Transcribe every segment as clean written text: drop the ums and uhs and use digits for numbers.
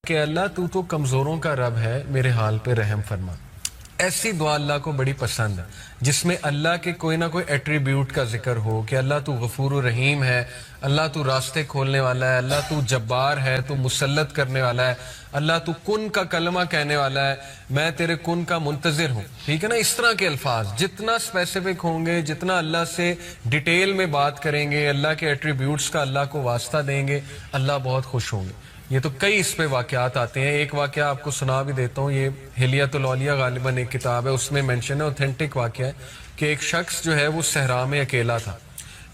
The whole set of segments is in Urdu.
کہ اللہ تو کمزوروں کا رب ہے، میرے حال پہ رحم فرما۔ ایسی دعا اللہ کو بڑی پسند ہے جس میں اللہ کے کوئی نہ کوئی ایٹریبیوٹ کا ذکر ہو کہ اللہ تو غفور و رحیم ہے، اللہ تو راستے کھولنے والا ہے، اللہ تو جبار ہے، تو مسلط کرنے والا ہے، اللہ تو کن کا کلمہ کہنے والا ہے، میں تیرے کن کا منتظر ہوں، ٹھیک ہے نا۔ اس طرح کے الفاظ جتنا اسپیسیفک ہوں گے، جتنا اللہ سے ڈیٹیل میں بات کریں گے، اللہ کے ایٹریبیوٹس کا اللہ کو واسطہ دیں گے، اللہ بہت خوش ہوں گے۔ یہ تو کئی اس پہ واقعات آتے ہیں۔ ایک واقعہ آپ کو سنا بھی دیتا ہوں، یہ حلیۃ الاولیاء غالباً ایک کتاب ہے، اس میں مینشن ہے، اوتھینٹک واقعہ ہے کہ ایک شخص جو ہے وہ صحرا میں اکیلا تھا۔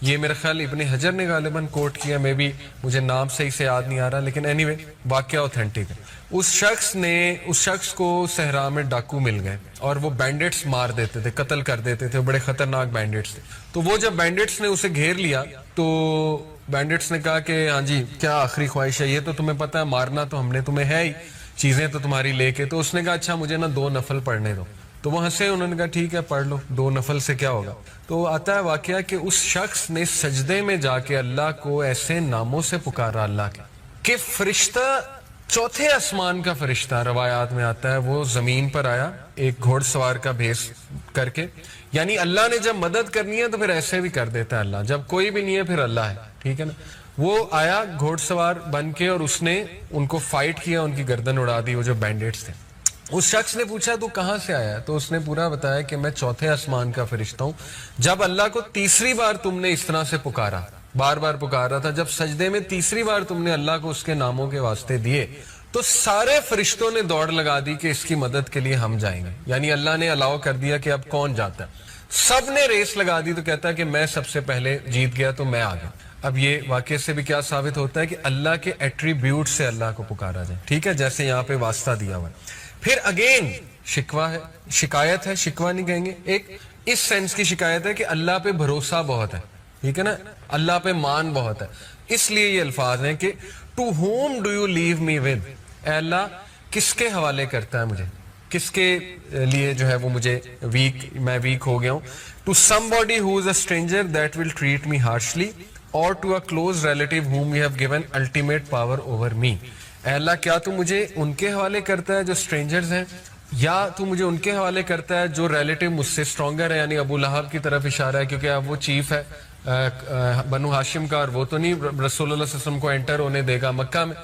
یہ میرے خیال ابن حجر نے غالباً کوٹ کیا، میں بھی مجھے نام صحیح سے یاد نہیں آ رہا، لیکن اینی وے واقعہ اوتھینٹک ہے۔ اس شخص کو صحرا میں ڈاکو مل گئے اور وہ بینڈٹس مار دیتے تھے، قتل کر دیتے تھے، بڑے خطرناک بینڈٹس تھے۔ تو وہ جب بینڈٹس نے اسے گھیر لیا تو بینڈٹس نے کہا کہ ہاں جی کیا آخری خواہش ہے، یہ تو تمہیں پتہ ہے مارنا تو ہم نے تمہیں ہے ہی، چیزیں تو تمہاری لے کے۔ تو اس نے کہا اچھا مجھے نا 2 نفل پڑھنے دو۔ تو وہ ہنسے، انہوں نے کہا ٹھیک ہے پڑھ لو، 2 نفل سے کیا ہوگا۔ تو آتا ہے واقعہ کہ اس شخص نے سجدے میں جا کے اللہ کو ایسے ناموں سے پکارا اللہ کے کہ فرشتہ، چوتھے آسمان کا فرشتہ روایات میں آتا ہے، وہ زمین پر آیا ایک گھوڑ سوار کا بھیس کر کے۔ یعنی اللہ نے جب مدد کرنی ہے تو پھر ایسے بھی کر دیتا ہے اللہ، جب کوئی بھی نہیں ہے پھر اللہ ہے، ٹھیک ہے نا۔ وہ آیا گھوڑ سوار بن کے اور اس نے ان کو فائٹ کیا، ان کی گردن اڑا دی، وہ جو بینڈٹس تھے۔ اس شخص نے پوچھا تو کہاں سے آیا ہے؟ تو اس نے پورا بتایا کہ میں چوتھے آسمان کا فرشتہ ہوں۔ جب اللہ کو تیسری بار تم نے اس طرح سے پکارا، بار بار پکار رہا تھا، جب سجدے میں تیسری بار تم نے اللہ کو اس کے ناموں کے واسطے دیے تو سارے فرشتوں نے دوڑ لگا دی کہ اس کی مدد کے لیے ہم جائیں گے۔ یعنی اللہ نے الاؤ کر دیا کہ اب کون جاتا ہے، سب نے ریس لگا دی۔ تو کہتا ہے کہ میں سب سے پہلے جیت گیا تو میں آ گیا۔ اب یہ واقعے سے بھی کیا ثابت ہوتا ہے کہ اللہ کے ایٹریبیوٹ سے اللہ کو پکارا جائے، ٹھیک ہے، جیسے یہاں پہ واسطہ دیا ہوا ہے۔ پھر اگین شکوہ ہے، شکایت ہے، شکوہ نہیں کہیں گے، ایک اس سینس کی شکایت ہے کہ اللہ پہ بھروسہ بہت ہے، ٹھیک ہے نا، اللہ پہ مان بہت ہے۔ اس لیے یہ الفاظ ہیں کہ to whom do you leave me with, اے اللہ کس کے حوالے کرتا ہے مجھے، کس کے لیے جو ہے وہ مجھے میں ویک ہو گیا ہوں۔ To somebody who is a stranger that will treat me harshly اور to a close relative whom you have given ultimate power over me. اے اللہ کیا تو مجھے ان کے حوالے کرتا ہے جو اسٹرینجرز ہیں، یا تو مجھے ان کے حوالے کرتا ہے جو ریلیٹیو مجھ سے اسٹرانگر ہے۔ یعنی ابو لہب کی طرف اشارہ ہے کیونکہ اب وہ چیف ہے بنو ہاشم کا، اور وہ تو نہیں رسول اللہ صلی اللہ علیہ وسلم کو انٹر ہونے دے گا مکہ میں۔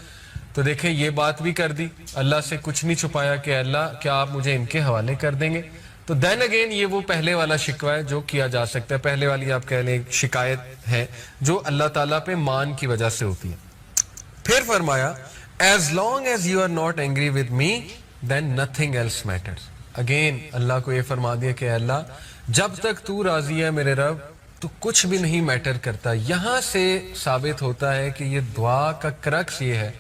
تو دیکھیں یہ بات بھی کر دی، اللہ سے کچھ نہیں چھپایا کہ اللہ کیا آپ مجھے ان کے حوالے کر دیں گے۔ تو دین اگین یہ وہ پہلے والا شکوہ ہے جو کیا جا سکتا ہے، پہلے والی آپ کہہ لیں شکایت ہے جو اللہ تعالیٰ پہ مان کی وجہ سے ہوتی ہے۔ پھر فرمایا as long as you are not angry with me then nothing else matters۔ Again اللہ کو یہ فرما دیا کہ اللہ جب تک تو راضی ہے میرے رب تو کچھ بھی نہیں میٹر کرتا۔ یہاں سے ثابت ہوتا ہے کہ یہ دعا کا کرکس یہ ہے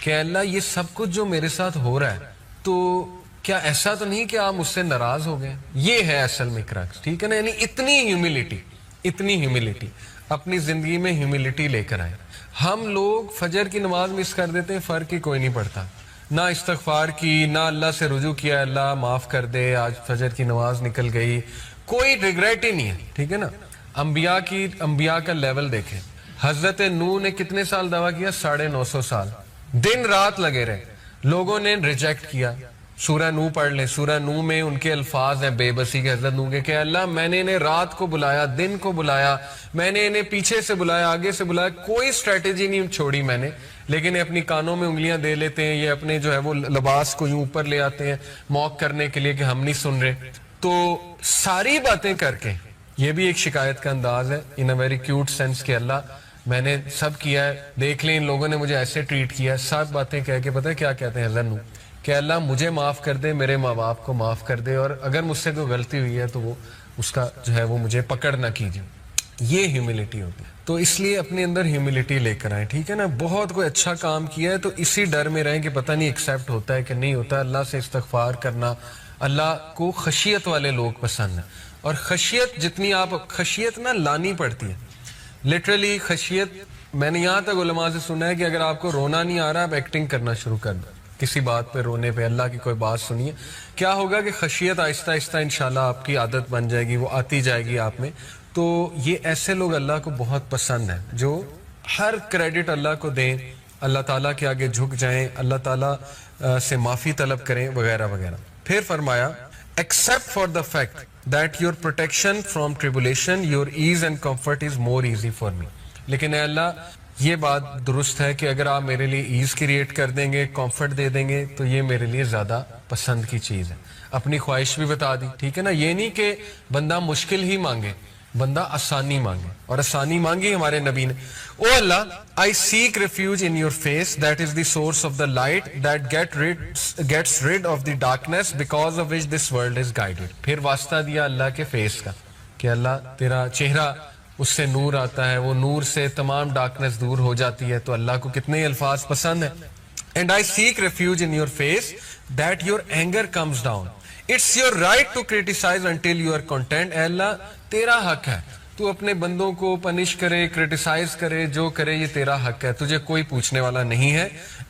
کہ اللہ یہ سب کچھ جو میرے ساتھ ہو رہا ہے تو کیا ایسا تو نہیں کہ آپ مجھ سے ناراض ہو گئے؟ یہ ہے اصل میں کرکس، ٹھیک ہے نا۔ یعنی اتنی ہیوملٹی اپنی زندگی میں ہیوملٹی لے کر آئے۔ ہم لوگ فجر کی نماز مس کر دیتے ہیں، فرق ہی کوئی نہیں پڑتا، نہ استغفار کی، نہ اللہ سے رجوع کیا اللہ معاف کر دے آج فجر کی نماز نکل گئی، کوئی ریگریٹ ہی نہیں ہے، ٹھیک ہے نا۔ انبیاء کا لیول دیکھیں، حضرت نوح نے کتنے سال دعویٰ کیا؟ 950 سال، دن رات لگے رہے، لوگوں نے ریجیکٹ کیا۔ سورہ نوح پڑھ لیں، سورہ نوح میں ان کے الفاظ ہیں بے بسی کے حضرت نوح کے کہ اللہ میں نے انہیں رات کو بلایا، دن کو بلایا، میں نے انہیں پیچھے سے بلایا، آگے سے بلایا، کوئی اسٹریٹجی نہیں چھوڑی میں نے، لیکن اپنی کانوں میں انگلیاں دے لیتے ہیں، یہ اپنے جو ہے وہ لباس کو یوں اوپر لے آتے ہیں موک کرنے کے لیے کہ ہم نہیں سن رہے۔ تو ساری باتیں کر کے یہ بھی ایک شکایت کا انداز ہے ان اے ویری کیوٹ سینس کہ اللہ میں نے سب کیا ہے، دیکھ لیں ان لوگوں نے مجھے ایسے ٹریٹ کیا ہے، سب باتیں کہہ کے پتہ ہے کیا کہتے ہیں حضرت نوح کہ اللہ مجھے معاف کر دے، میرے ماں باپ کو معاف کر دے، اور اگر مجھ سے کوئی غلطی ہوئی ہے تو وہ اس کا جو ہے وہ مجھے پکڑ نہ کیجیے۔ یہ ہیوملٹی ہوتی ہے، تو اس لیے اپنے اندر ہیوملٹی لے کر آئیں، ٹھیک ہے نا۔ بہت کوئی اچھا کام کیا ہے تو اسی ڈر میں رہیں کہ پتہ نہیں ایکسیپٹ ہوتا ہے کہ نہیں ہوتا۔ اللہ سے استغفار کرنا، اللہ کو خشیت والے لوگ پسند ہیں، اور خشیت جتنی آپ خشیت نہ لانی پڑتی ہے، لٹرلی خشیت، میں نے یہاں تک علماء سے سنا ہے کہ اگر آپ کو رونا نہیں آ رہا آپ ایکٹنگ کرنا شروع کر دیں کسی بات پہ رونے پہ، اللہ کی کوئی بات سنیے، کیا ہوگا کہ خشیت آہستہ آہستہ انشاءاللہ آپ کی عادت بن جائے گی، وہ آتی جائے گی آپ میں۔ تو یہ ایسے لوگ اللہ کو بہت پسند ہیں جو ہر کریڈٹ اللہ کو دیں، اللہ تعالیٰ کے آگے جھک جائیں, اللہ تعالیٰ سے معافی طلب کریں وغیرہ وغیرہ. پھر فرمایا except for the fact that your protection from tribulation, your ease and comfort is more easy for me. لیکن اے اللہ یہ بات درست ہے کہ اگر آپ میرے لیے ایز کریٹ کر دیں گے, کمفرٹ دے دیں گے, تو یہ میرے لیے زیادہ پسند کی چیز ہے. اپنی خواہش بھی بتا دی, ٹھیک ہے نا. یہ نہیں کہ بندہ مشکل ہی مانگے, بندہ آسانی مانگے, اور آسانی مانگی ہمارے نبی نے. او اللہ, I seek refuge in your face, that is the source of the light that gets rid of the darkness because of which this world is guided. پھر واسطہ دیا اللہ کے فیس کا کہ اللہ تیرا چہرہ, اس سے نور آتا ہے, وہ نور سے تمام ڈارکنس دور ہو جاتی ہے. تو اللہ کو کتنے الفاظ پسند ہیں. And I seek refuge in your face that your anger comes down. It's your right to criticize until you are content. اے اللہ تیرا حق ہے, تو اپنے بندوں کو پنش کرے, کرٹیسائز کرے, جو کرے یہ تیرا حق ہے, تجھے کوئی پوچھنے والا نہیں ہے.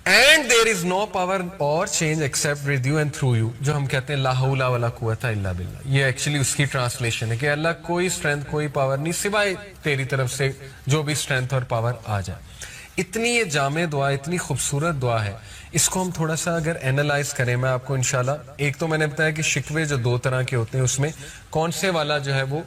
And there is no power or change except with you and through you. جو ہم کہتے ہیں لا حول ولا قوت الا باللہ, یہ ایکچولی اس کی ٹرانسلیشن ہے کہ اللہ کوئی اسٹرینتھ کوئی پاور نہیں سوائے تیری طرف سے جو بھی اسٹرینتھ اور پاور آ جائے. اتنی یہ جامع دعا, اتنی خوبصورت دعا ہے. اس کو ہم تھوڑا سا اگر اینالائز کریں, میں آپ کو انشاءاللہ, ایک تو میں نے بتایا کہ شکوے جو دو طرح کے ہوتے ہیں, اس میں کون سے والا جو ہے وہ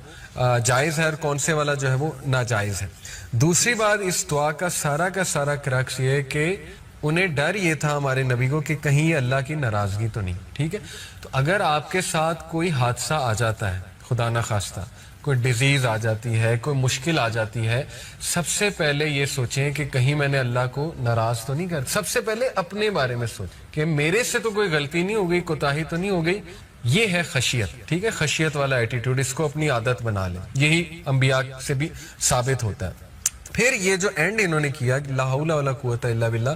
جائز ہے اور کون سے والا جو ہے وہ ناجائز ہے. دوسری بات, اس دعا کا سارا کرکس یہ ہے کہ انہیں ڈر یہ تھا ہمارے نبی کو کہ کہیں یہ اللہ کی ناراضگی تو نہیں. ٹھیک ہے, تو اگر آپ کے ساتھ کوئی حادثہ آ جاتا ہے, خدا نخواستہ کوئی ڈیزیز آ جاتی ہے, کوئی مشکل آ جاتی ہے, سب سے پہلے یہ سوچیں کہ کہیں میں نے اللہ کو ناراض تو نہیں کر. سب سے پہلے اپنے بارے میں سوچیں کہ میرے سے تو کوئی غلطی نہیں ہو گئی, کوتاہی تو نہیں ہو گئی. یہ ہے خشیت. ٹھیک ہے, خشیت والا ایٹیٹیوڈ, اس کو اپنی عادت بنا لیں. یہی انبیاء سے بھی ثابت ہوتا ہے. پھر یہ جو اینڈ انہوں نے کیا لا حول ولا قوت الا باللہ,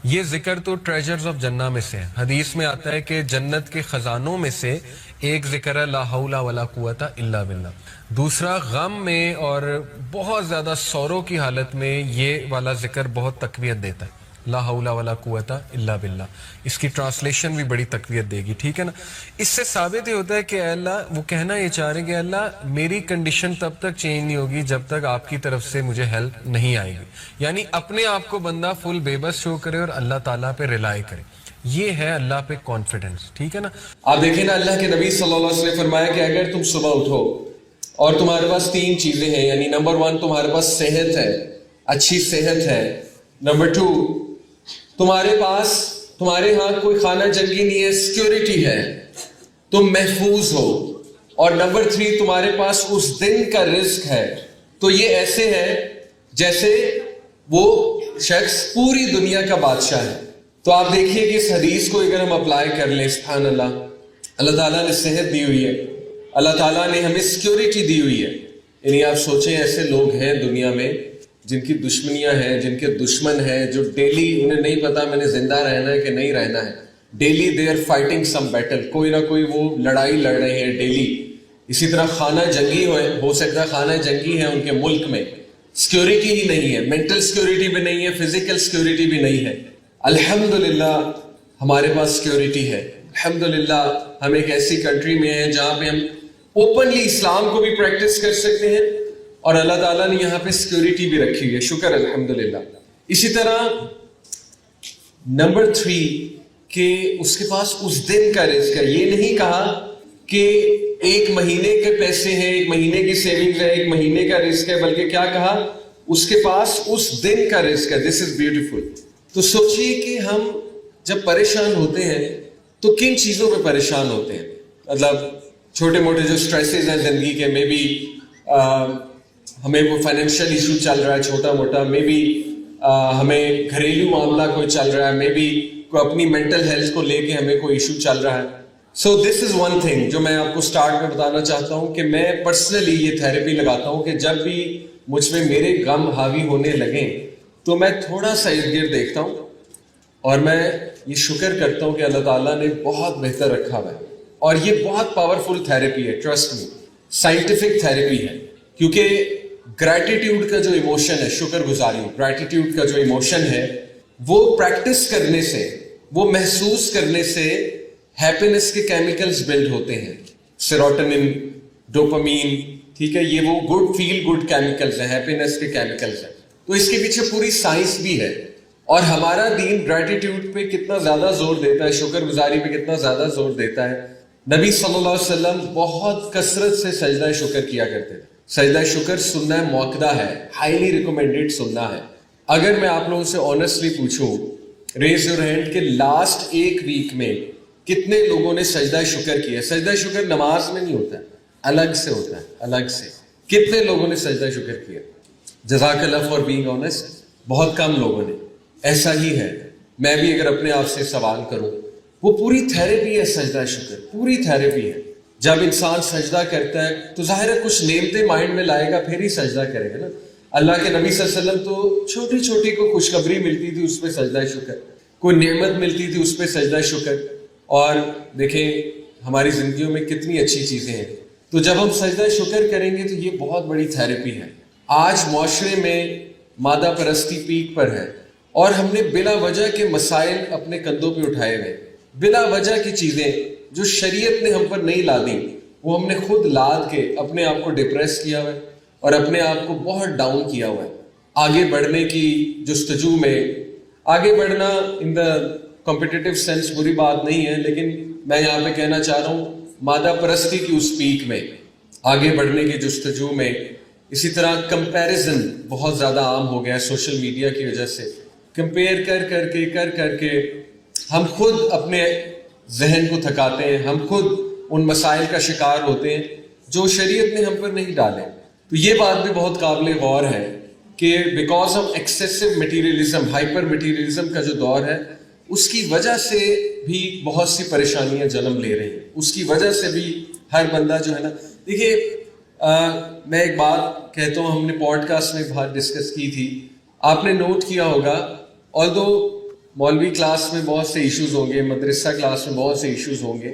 یہ ذکر تو ٹریجرز آف جنہ میں سے ہے. حدیث میں آتا ہے کہ جنت کے خزانوں میں سے ایک ذکر ہے لا حول ولا قوت الا باللہ. دوسرا, غم میں اور بہت زیادہ سورو کی حالت میں یہ والا ذکر بہت تقویت دیتا ہے, لا حول ولا قوت الا باللہ. اس کی ٹرانسلیشن بھی بڑی تقویت دے گی. ٹھیک ہے نا. اس سے ثابت یہ ہوتا ہے کہ اے اللہ, وہ کہنا یہ چاہ رہے ہیں کہ اللہ میری کنڈیشن تب تک چینج نہیں ہوگی جب تک آپ کی طرف سے مجھے ہیلپ نہیں آئے گی. یعنی اپنے آپ کو بندہ فل بے بس شو کرے اور اللہ تعالیٰ پہ ریلائی کرے. یہ ہے اللہ پہ کانفیڈنس. ٹھیک ہے نا. آپ دیکھیں نا, اللہ کے نبی صلی اللہ علیہ وسلم نے فرمایا کہ اگر تم صبح اٹھو اور تمہارے پاس تین چیزیں ہیں, یعنی نمبر 1 تمہارے پاس صحت ہے, اچھی صحت ہے. نمبر 2 تمہارے ہاں کوئی خانہ جنگی نہیں ہے, سیکیورٹی ہے, تم محفوظ ہو. اور نمبر 3 تمہارے پاس اس دن کا رزق ہے. تو یہ ایسے ہے جیسے وہ شخص پوری دنیا کا بادشاہ ہے. تو آپ دیکھیے کہ اس حدیث کو اگر ہم اپلائی کر لیں, سبحان اللہ, اللہ تعالیٰ نے صحت دی ہوئی ہے, اللہ تعالیٰ نے ہمیں سیکیورٹی دی ہوئی ہے. یعنی آپ سوچیں ایسے لوگ ہیں دنیا میں جن کی دشمنیاں ہیں, جن کے دشمن ہیں, جو ڈیلی انہیں نہیں پتا میں نے زندہ رہنا ہے کہ نہیں رہنا ہے. Daily they are fighting some battle, کوئی نہ کوئی وہ لڑائی لڑ رہے ہیں ڈیلی. اسی طرح خانہ جنگی ہو سکتا ہے, خانہ جنگی ہے ان کے ملک میں, سیکیورٹی ہی نہیں ہے, مینٹل سیکیورٹی بھی نہیں ہے, فزیکل سیکیورٹی بھی نہیں ہے. الحمدللہ ہمارے پاس سیکیورٹی ہے. الحمدللہ ہم ایک ایسی کنٹری میں ہیں جہاں پہ ہم اوپنلی اسلام کو بھی پریکٹس کر سکتے ہیں, اور اللہ تعالیٰ نے یہاں پہ سیکیورٹی بھی رکھی ہوئی ہے. شکر الحمدللہ. اسی طرح نمبر 3 کہ اس کے پاس اس دن کا رزق ہے. یہ نہیں کہا کہ ایک مہینے کے پیسے ہیں, ایک مہینے کی سیونگز ہے, ایک مہینے کا رزق ہے, بلکہ کیا کہا, اس کے پاس اس دن کا رزق ہے. دس از بیوٹیفل. تو سوچئے کہ ہم جب پریشان ہوتے ہیں تو کن چیزوں پہ پریشان ہوتے ہیں. مطلب چھوٹے موٹے جو سٹریسز ہیں زندگی کے, میں بھی ہمیں کوئی فائنینشیل ایشو چل رہا ہے چھوٹا موٹا, میں بھی ہمیں گھریلو معاملہ کوئی چل رہا ہے, میں بھی کوئی اپنی مینٹل ہیلتھ کو لے کے ہمیں کوئی ایشو چل رہا ہے. سو دس از ون تھنگ جو میں آپ کو اسٹارٹ میں بتانا چاہتا ہوں کہ میں پرسنلی یہ تھیراپی لگاتا ہوں کہ جب بھی مجھ میں میرے غم حاوی ہونے لگیں تو میں تھوڑا سا ارد گرد دیکھتا ہوں اور میں یہ شکر کرتا ہوں کہ اللہ تعالیٰ نے بہت بہتر رکھا ہوا ہے. اور یہ بہت پاورفل تھیراپی ہے, ٹرسٹ می, سائنٹیفک تھیراپی ہے. کیونکہ گریٹیٹیوڈ کا جو ایموشن ہے, شکر گزاری, گریٹیٹیوڈ کا جو ایموشن ہے, وہ پریکٹس کرنے سے, وہ محسوس کرنے سے ہیپینس کے کیمیکلز بلڈ ہوتے ہیں, سیروٹونن, ڈوپامین. ٹھیک ہے, یہ وہ گڈ فیل گڈ کیمیکلز ہیں, ہیپینس کے کیمیکلز ہیں. تو اس کے پیچھے پوری سائنس بھی ہے. اور ہمارا دین گریٹیٹیوڈ پہ کتنا زیادہ زور دیتا ہے, شکر گزاری پہ کتنا زیادہ زور دیتا ہے. نبی صلی اللہ علیہ وسلم بہت کثرت سے سجدہ شکر کیا کرتے تھے. سجدہ شکر سننا موقدہ ہے, ہائیلی ریکمینڈیڈ سننا ہے. اگر میں آپ لوگوں سے آنیسٹلی پوچھوں, ریز یور ہینڈ کہ لاسٹ ایک ویک میں کتنے لوگوں نے سجدہ شکر کیا. سجدہ شکر نماز میں نہیں ہوتا ہے, الگ سے ہوتا ہے, الگ سے. کتنے لوگوں نے سجدہ شکر کیا؟ جزاک اللہ فار بینگ آنیسٹ, بہت کم لوگوں نے. ایسا ہی ہے. میں بھی اگر اپنے آپ سے سوال کروں, وہ پوری تھیراپی ہے سجدہ شکر, پوری تھیراپی ہے. جب انسان سجدہ کرتا ہے تو ظاہر ہے کچھ نعمتیں مائنڈ میں لائے گا, پھر ہی سجدہ کرے گا نا. اللہ کے نبی صلی اللہ علیہ وسلم تو چھوٹی چھوٹی کو خوشخبری ملتی تھی اس پہ سجدہ شکر, کوئی نعمت ملتی تھی اس پہ سجدہ شکر. اور دیکھیں ہماری زندگیوں میں کتنی اچھی چیزیں ہیں. تو جب ہم سجدہ شکر کریں گے تو یہ بہت بڑی تھیراپی ہے. آج معاشرے میں مادہ پرستی پیک پر ہے, اور ہم نے بلا وجہ کے مسائل اپنے کندھوں پہ اٹھائے ہوئے. بلا وجہ کی چیزیں جو شریعت نے ہم پر نہیں لا دی, وہ ہم نے خود لاد کے اپنے آپ کو ڈپریس کیا ہوا ہے اور اپنے آپ کو بہت ڈاؤن کیا ہوا ہے. آگے بڑھنے کی جستجو میں, آگے بڑھنا ان دا کمپٹیٹیو سینس بری بات نہیں ہے, لیکن میں یہاں پہ کہنا چاہ رہا ہوں مادہ پرستی کی اس پیک میں, آگے بڑھنے کی جستجو میں. اسی طرح کمپیریزن بہت زیادہ عام ہو گیا ہے سوشل میڈیا کی وجہ سے. کمپیئر کر کے ہم خود اپنے ذہن کو تھکاتے ہیں, ہم خود ان مسائل کا شکار ہوتے ہیں جو شریعت نے ہم پر نہیں ڈالے. تو یہ بات بھی بہت قابل غور ہے کہ because of excessive materialism, hyper materialism کا جو دور ہے, اس کی وجہ سے بھی بہت سی پریشانیاں جنم لے رہی ہیں. اس کی وجہ سے بھی ہر بندہ جو ہے نا, دیکھیے میں ایک بات کہتا ہوں, ہم نے پوڈ کاسٹ میں بات ڈسکس کی تھی, آپ نے نوٹ کیا ہوگا, آلدو مولوی کلاس میں بہت سے ایشوز ہوں گے, مدرسہ کلاس میں بہت سے ایشوز ہوں گے,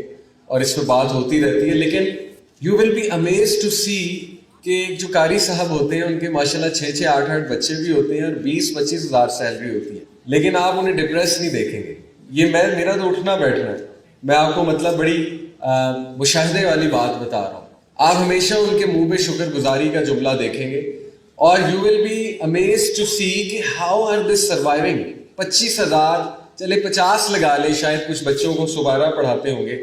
اور اس پہ بات ہوتی رہتی ہے, لیکن you will be amazed to see کہ جو قاری صاحب ہوتے ہیں ان کے ماشاءاللہ 6-8 بچے بھی ہوتے ہیں اور 20-25 ہزار سیلری ہوتی ہے, لیکن آپ انہیں ڈپریس نہیں دیکھیں گے. یہ میرا تو اٹھنا بیٹھنا ہے, میں آپ کو مطلب بڑی مشاہدے والی بات بتا رہا ہوں. آپ ہمیشہ ان کے منہ پہ شکر گزاری کا جملہ دیکھیں گے, اور you will be amazed to see کہ ہاؤ آر دے سروائیونگ. 25,000 چلے 50 لگا لیں, شاید کچھ بچوں کو صبح پڑھاتے ہوں گے,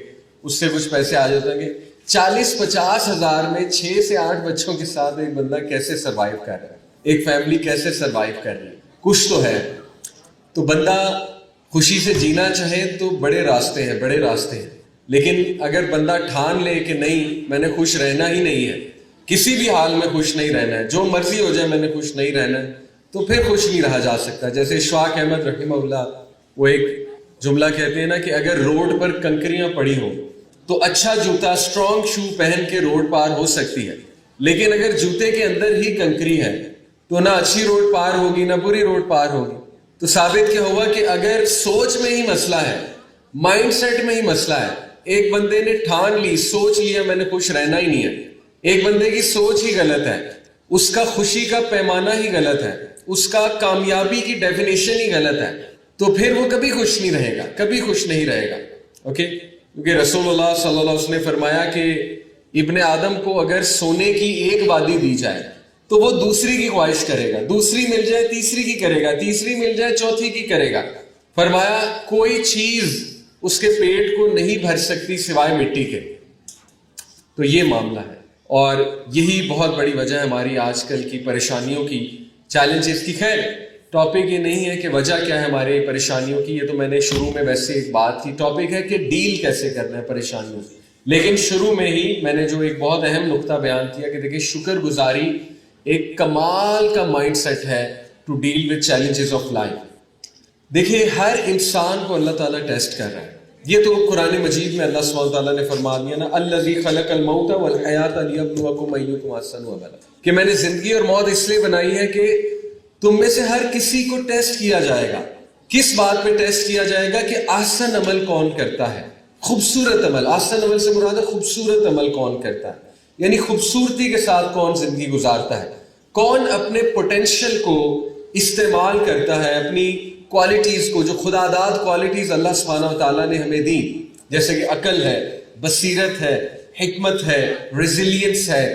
اس سے کچھ پیسے آ جاتے ہیں. 40-50 ہزار میں 6 سے 8 بچوں کے ساتھ ایک بندہ کیسے سروائیو کر رہا ہے, ایک فیملی کیسے سروائیو کر رہی ہے؟ کچھ تو ہے. تو بندہ خوشی سے جینا چاہے تو بڑے راستے ہیں, لیکن اگر بندہ ٹھان لے کہ نہیں میں نے خوش رہنا ہی نہیں ہے, کسی بھی حال میں خوش نہیں رہنا ہے, جو مرضی ہو جائے میں نے خوش نہیں رہنا ہے, تو پھر خوش نہیں رہا جا سکتا. جیسے اشفاق احمد رحمہ اللہ وہ ایک جملہ کہتے ہیں نا کہ اگر روڈ پر کنکریاں پڑی ہوں تو اچھا جوتا اسٹرانگ شو پہن کے روڈ پار ہو سکتی ہے, لیکن اگر جوتے کے اندر ہی کنکری ہے تو نہ اچھی روڈ پار ہوگی نہ بری روڈ پار ہوگی. تو ثابت کیا ہوا کہ اگر سوچ میں ہی مسئلہ ہے, مائنڈ سیٹ میں ہی مسئلہ ہے, ایک بندے نے ٹھان لی, سوچ لیا میں نے خوش رہنا ہی نہیں ہے, ایک بندے کی سوچ ہی غلط ہے, اس کا خوشی کا پیمانہ ہی غلط ہے, اس کا کامیابی کی ڈیفینیشن ہی غلط ہے, تو پھر وہ کبھی خوش نہیں رہے گا, کبھی خوش نہیں رہے گا. اوکے, کیونکہ رسول اللہ صلی اللہ علیہ وسلم نے فرمایا کہ ابن آدم کو اگر سونے کی ایک وادی دی جائے تو وہ دوسری کی خواہش کرے گا, دوسری مل جائے تیسری کی کرے گا, تیسری مل جائے چوتھی کی کرے گا. فرمایا کوئی چیز اس کے پیٹ کو نہیں بھر سکتی سوائے مٹی کے. تو یہ معاملہ ہے, اور یہی بہت بڑی وجہ ہے ہماری آج کل کی پریشانیوں کی, چیلنجز کی. خیر ٹاپک یہ نہیں ہے کہ وجہ کیا ہے ہمارے پریشانیوں کی, یہ تو میں نے شروع میں ویسے ایک بات تھی. ٹاپک ہے کہ ڈیل کیسے کرنا ہے پریشانیوں سے. لیکن شروع میں ہی میں نے جو ایک بہت اہم نقطہ بیان کیا کہ دیکھیں شکر گزاری ایک کمال کا مائنڈ سیٹ ہے to deal with challenges of life. دیکھیے ہر انسان کو اللہ تعالیٰ ٹیسٹ کر رہا ہے. یہ تو قرآن مجید میں اللہ سبحانہ وتعالیٰ نے فرما دیا نا, الذی خلق الموت والحیات لیبلوکم ایکم احسن عملا, کہ میں نے زندگی اور موت اس لیے بنائی ہے کہ تم میں سے ہر کسی کو ٹیسٹ کیا جائے گا. کس بات پہ ٹیسٹ کیا جائے گا؟ کہ احسن عمل کون کرتا ہے, خوبصورت عمل. احسن عمل سے مراد ہے خوبصورت عمل کون کرتا ہے, یعنی خوبصورتی کے ساتھ کون زندگی گزارتا ہے, کون اپنے پوٹینشیل کو استعمال کرتا ہے, اپنی کوالٹیز کو, جو خدا داد کوالٹیز اللہ سبحانہ و تعالیٰ نے ہمیں دی, جیسے کہ عقل ہے, بصیرت ہے, حکمت ہے, ریزیلینس ہے,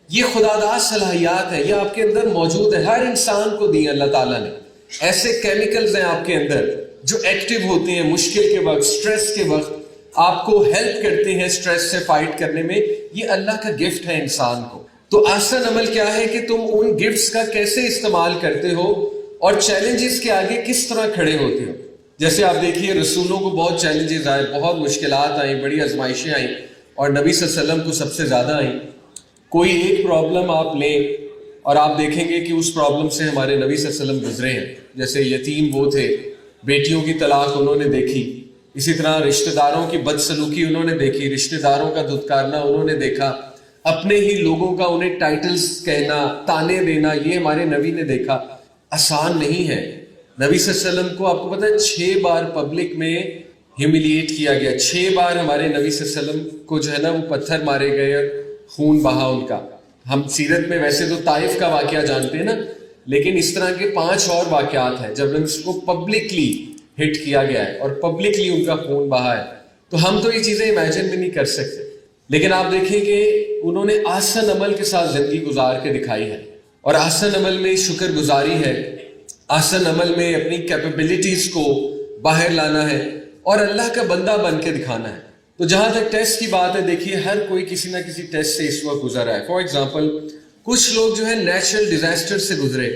یہ خدا داد صلاحیات ہے, یہ آپ کے اندر موجود ہے, ہر انسان کو دی اللہ تعالیٰ نے. ایسے کیمیکلز ہیں آپ کے اندر جو ایکٹیو ہوتے ہیں مشکل کے وقت، سٹریس کے وقت، آپ کو ہیلپ کرتے ہیں سٹریس سے فائٹ کرنے میں. یہ اللہ کا گفٹ ہے انسان کو. تو آسان عمل کیا ہے کہ تم ان گفٹس کا کیسے استعمال کرتے ہو اور چیلنجز کے آگے کس طرح کھڑے ہوتے ہو. جیسے آپ دیکھیے رسولوں کو بہت چیلنجز آئے، بہت مشکلات آئیں، بڑی آزمائشیں آئیں، اور نبی صلی اللہ علیہ وسلم کو سب سے زیادہ آئیں. کوئی ایک پرابلم آپ لیں اور آپ دیکھیں گے کہ اس پرابلم سے ہمارے نبی صلی اللہ علیہ وسلم گزرے ہیں. جیسے یتیم وہ تھے، بیٹیوں کی طلاق انہوں نے دیکھی، اسی طرح رشتہ داروں کی بدسلوکی انہوں نے دیکھی، رشتہ داروں کا دھتکارنا انہوں نے دیکھا، اپنے ہی لوگوں کا انہیں ٹائٹلز کہنا، تانے دینا، یہ ہمارے نبی نے دیکھا. آسان نہیں ہے. نبی صلی اللہ علیہ وسلم کو آپ کو پتہ ہے 6 بار پبلک میں ہیوملیٹ کیا گیا. 6 بار ہمارے نبی صلی اللہ علیہ وسلم کو جو ہے نا وہ پتھر مارے گئے اور خون بہا ان کا. ہم سیرت میں ویسے تو طائف کا واقعہ جانتے ہیں نا، لیکن اس طرح کے 5 اور واقعات ہیں جب اس کو پبلکلی ہٹ کیا گیا ہے اور پبلکلی ان کا خون بہا ہے. تو ہم تو یہ چیزیں امیجن بھی نہیں کر سکتے. لیکن آپ دیکھیں کہ انہوں نے آسن عمل کے ساتھ زندگی گزار کے دکھائی ہے، اور آسن عمل میں شکر گزاری ہے، آسن عمل میں اپنی کیپیبلٹیز کو باہر لانا ہے اور اللہ کا بندہ بن کے دکھانا ہے. تو جہاں تک ٹیسٹ کی بات ہے، دیکھیے ہر کوئی کسی نہ کسی ٹیسٹ سے اس وقت گزر رہا ہے. فار ایگزامپل کچھ لوگ جو ہے نیچرل ڈیزاسٹر سے گزرے،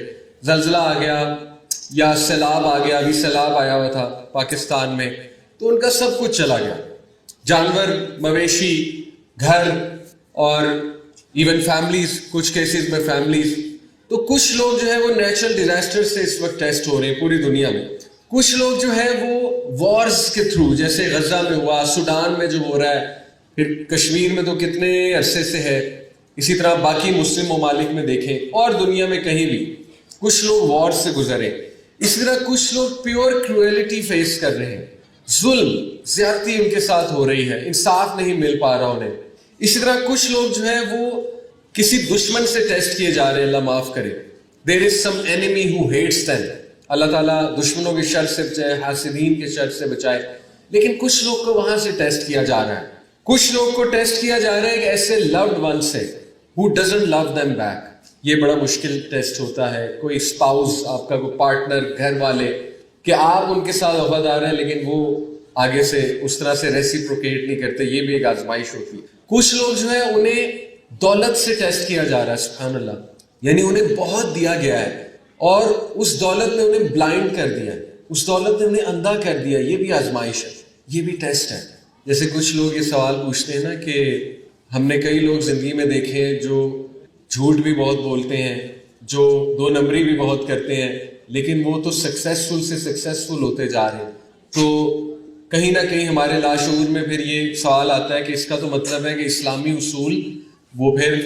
زلزلہ آ گیا یا سیلاب آ گیا. ابھی سیلاب آیا ہوا تھا پاکستان میں، تو ان کا سب کچھ چلا گیا، جانور، مویشی، گھر اور ایون فیملیز، کچھ کیسز میں فیملیز. تو کچھ لوگ جو ہے وہ نیچرل ڈیزاسٹر سے اس وقت ٹیسٹ ہو رہے ہیں پوری دنیا میں. کچھ لوگ جو ہے وہ وارز کے تھرو، جیسے غزہ میں ہوا، سوڈان میں جو ہو رہا ہے، پھر کشمیر میں تو کتنے عرصے سے ہے، اسی طرح باقی مسلم ممالک میں دیکھیں اور دنیا میں کہیں بھی کچھ لوگ وار سے گزرے. اسی طرح کچھ لوگ پیور کروئلٹی فیس کر رہے ہیں، ظلم، زیادتی ان کے ساتھ ہو رہی ہے، انصاف نہیں مل پا رہا انہیں. اسی طرح کچھ لوگ جو ہے وہ کسی دشمن سے ٹیسٹ کیے جا رہے ہیں، اللہ معاف کرے. دیر از سم enemy who hates them. اللہ تعالیٰ دشمنوں کے شر سے بچائے، حاسدین کے شر سے بچائے. لیکن کچھ لوگ کو وہاں سے ٹیسٹ کیا جا رہا ہے. کچھ لوگ کو ٹیسٹ کیا جا رہا ہے کہ ایسے loved one سے who doesn't love them back. یہ بڑا مشکل ٹیسٹ ہوتا ہے. کوئی اسپاؤس، آپ کا کوئی پارٹنر، گھر والے، کہ آپ ان کے ساتھ وفادار ہیں لیکن وہ آگے سے اس طرح سے ریسیپروکیٹ نہیں کرتے. یہ بھی ایک آزمائش ہوتی ہے. کچھ لوگ جو ہے انہیں دولت سے ٹیسٹ کیا جا رہا ہے. سبحان اللہ، یعنی انہیں بہت دیا گیا ہے اور اس دولت نے انہیں بلائنڈ کر دیا، اس دولت نے انہیں اندھا کر دیا. یہ بھی آزمائش ہے، یہ بھی ٹیسٹ ہے. جیسے کچھ لوگ یہ سوال پوچھتے ہیں نا کہ ہم نے کئی لوگ زندگی میں دیکھے ہیں جو جھوٹ بھی بہت بولتے ہیں، جو 2 نمبری بھی بہت کرتے ہیں، لیکن وہ تو سکسیسفل سے سکسیسفل ہوتے جا رہے ہیں. تو کہیں نہ کہیں ہمارے لاشعور میں پھر یہ سوال آتا ہے کہ اس کا تو مطلب ہے کہ اسلامی اصول وہ پھر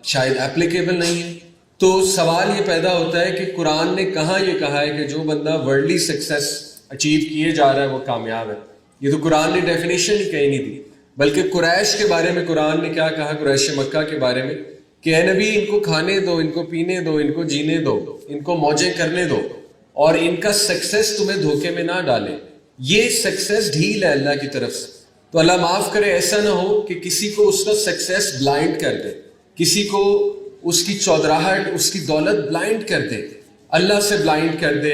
شاید اپلیکیبل نہیں ہے. تو سوال یہ پیدا ہوتا ہے کہ قرآن نے کہاں یہ کہا ہے کہ جو بندہ ورلڈلی سکسیس اچیو کیے جا رہا ہے وہ کامیاب ہے. یہ تو قرآن نے ڈیفینیشن ہی کہیں نہیں دی. بلکہ قریش کے بارے میں قرآن نے کیا کہا، قریش مکہ کے بارے میں، کہ اے نبی ان کو کھانے دو، ان کو پینے دو، ان کو جینے دو، ان کو موجیں کرنے دو، اور ان کا سکسیس تمہیں دھوکے میں نہ ڈالے. یہ سکسیس ڈھیل ہے اللہ کی طرف سے. تو اللہ معاف کرے ایسا نہ ہو کہ کسی کو اس کا سکسیس بلائنڈ کر دے، کسی کو اس کی چودراہٹ، اس کی دولت بلائنڈ کر دے، اللہ سے بلائنڈ کر دے،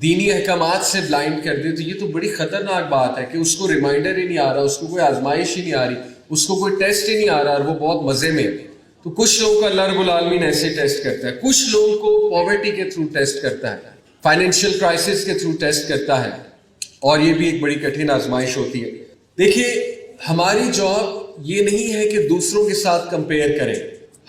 دینی احکامات سے بلائنڈ کر دے. تو یہ تو بڑی خطرناک بات ہے کہ اس کو ریمائنڈر ہی نہیں آ رہا، اس کو کوئی آزمائش ہی نہیں آ رہی، اس کو کوئی ٹیسٹ ہی نہیں آ رہا، اور وہ بہت مزے میں. تو کچھ لوگوں کو اللہ رب العالمین ایسے ٹیسٹ کرتا ہے. کچھ لوگوں کو پاورٹی کے تھرو ٹیسٹ کرتا ہے، فائنینشیل کرائسس کے تھرو ٹیسٹ کرتا ہے، اور یہ بھی ایک بڑی کٹھن آزمائش ہوتی ہے. دیکھیے ہماری جاب یہ نہیں ہے کہ دوسروں کے ساتھ کمپیئر کریں.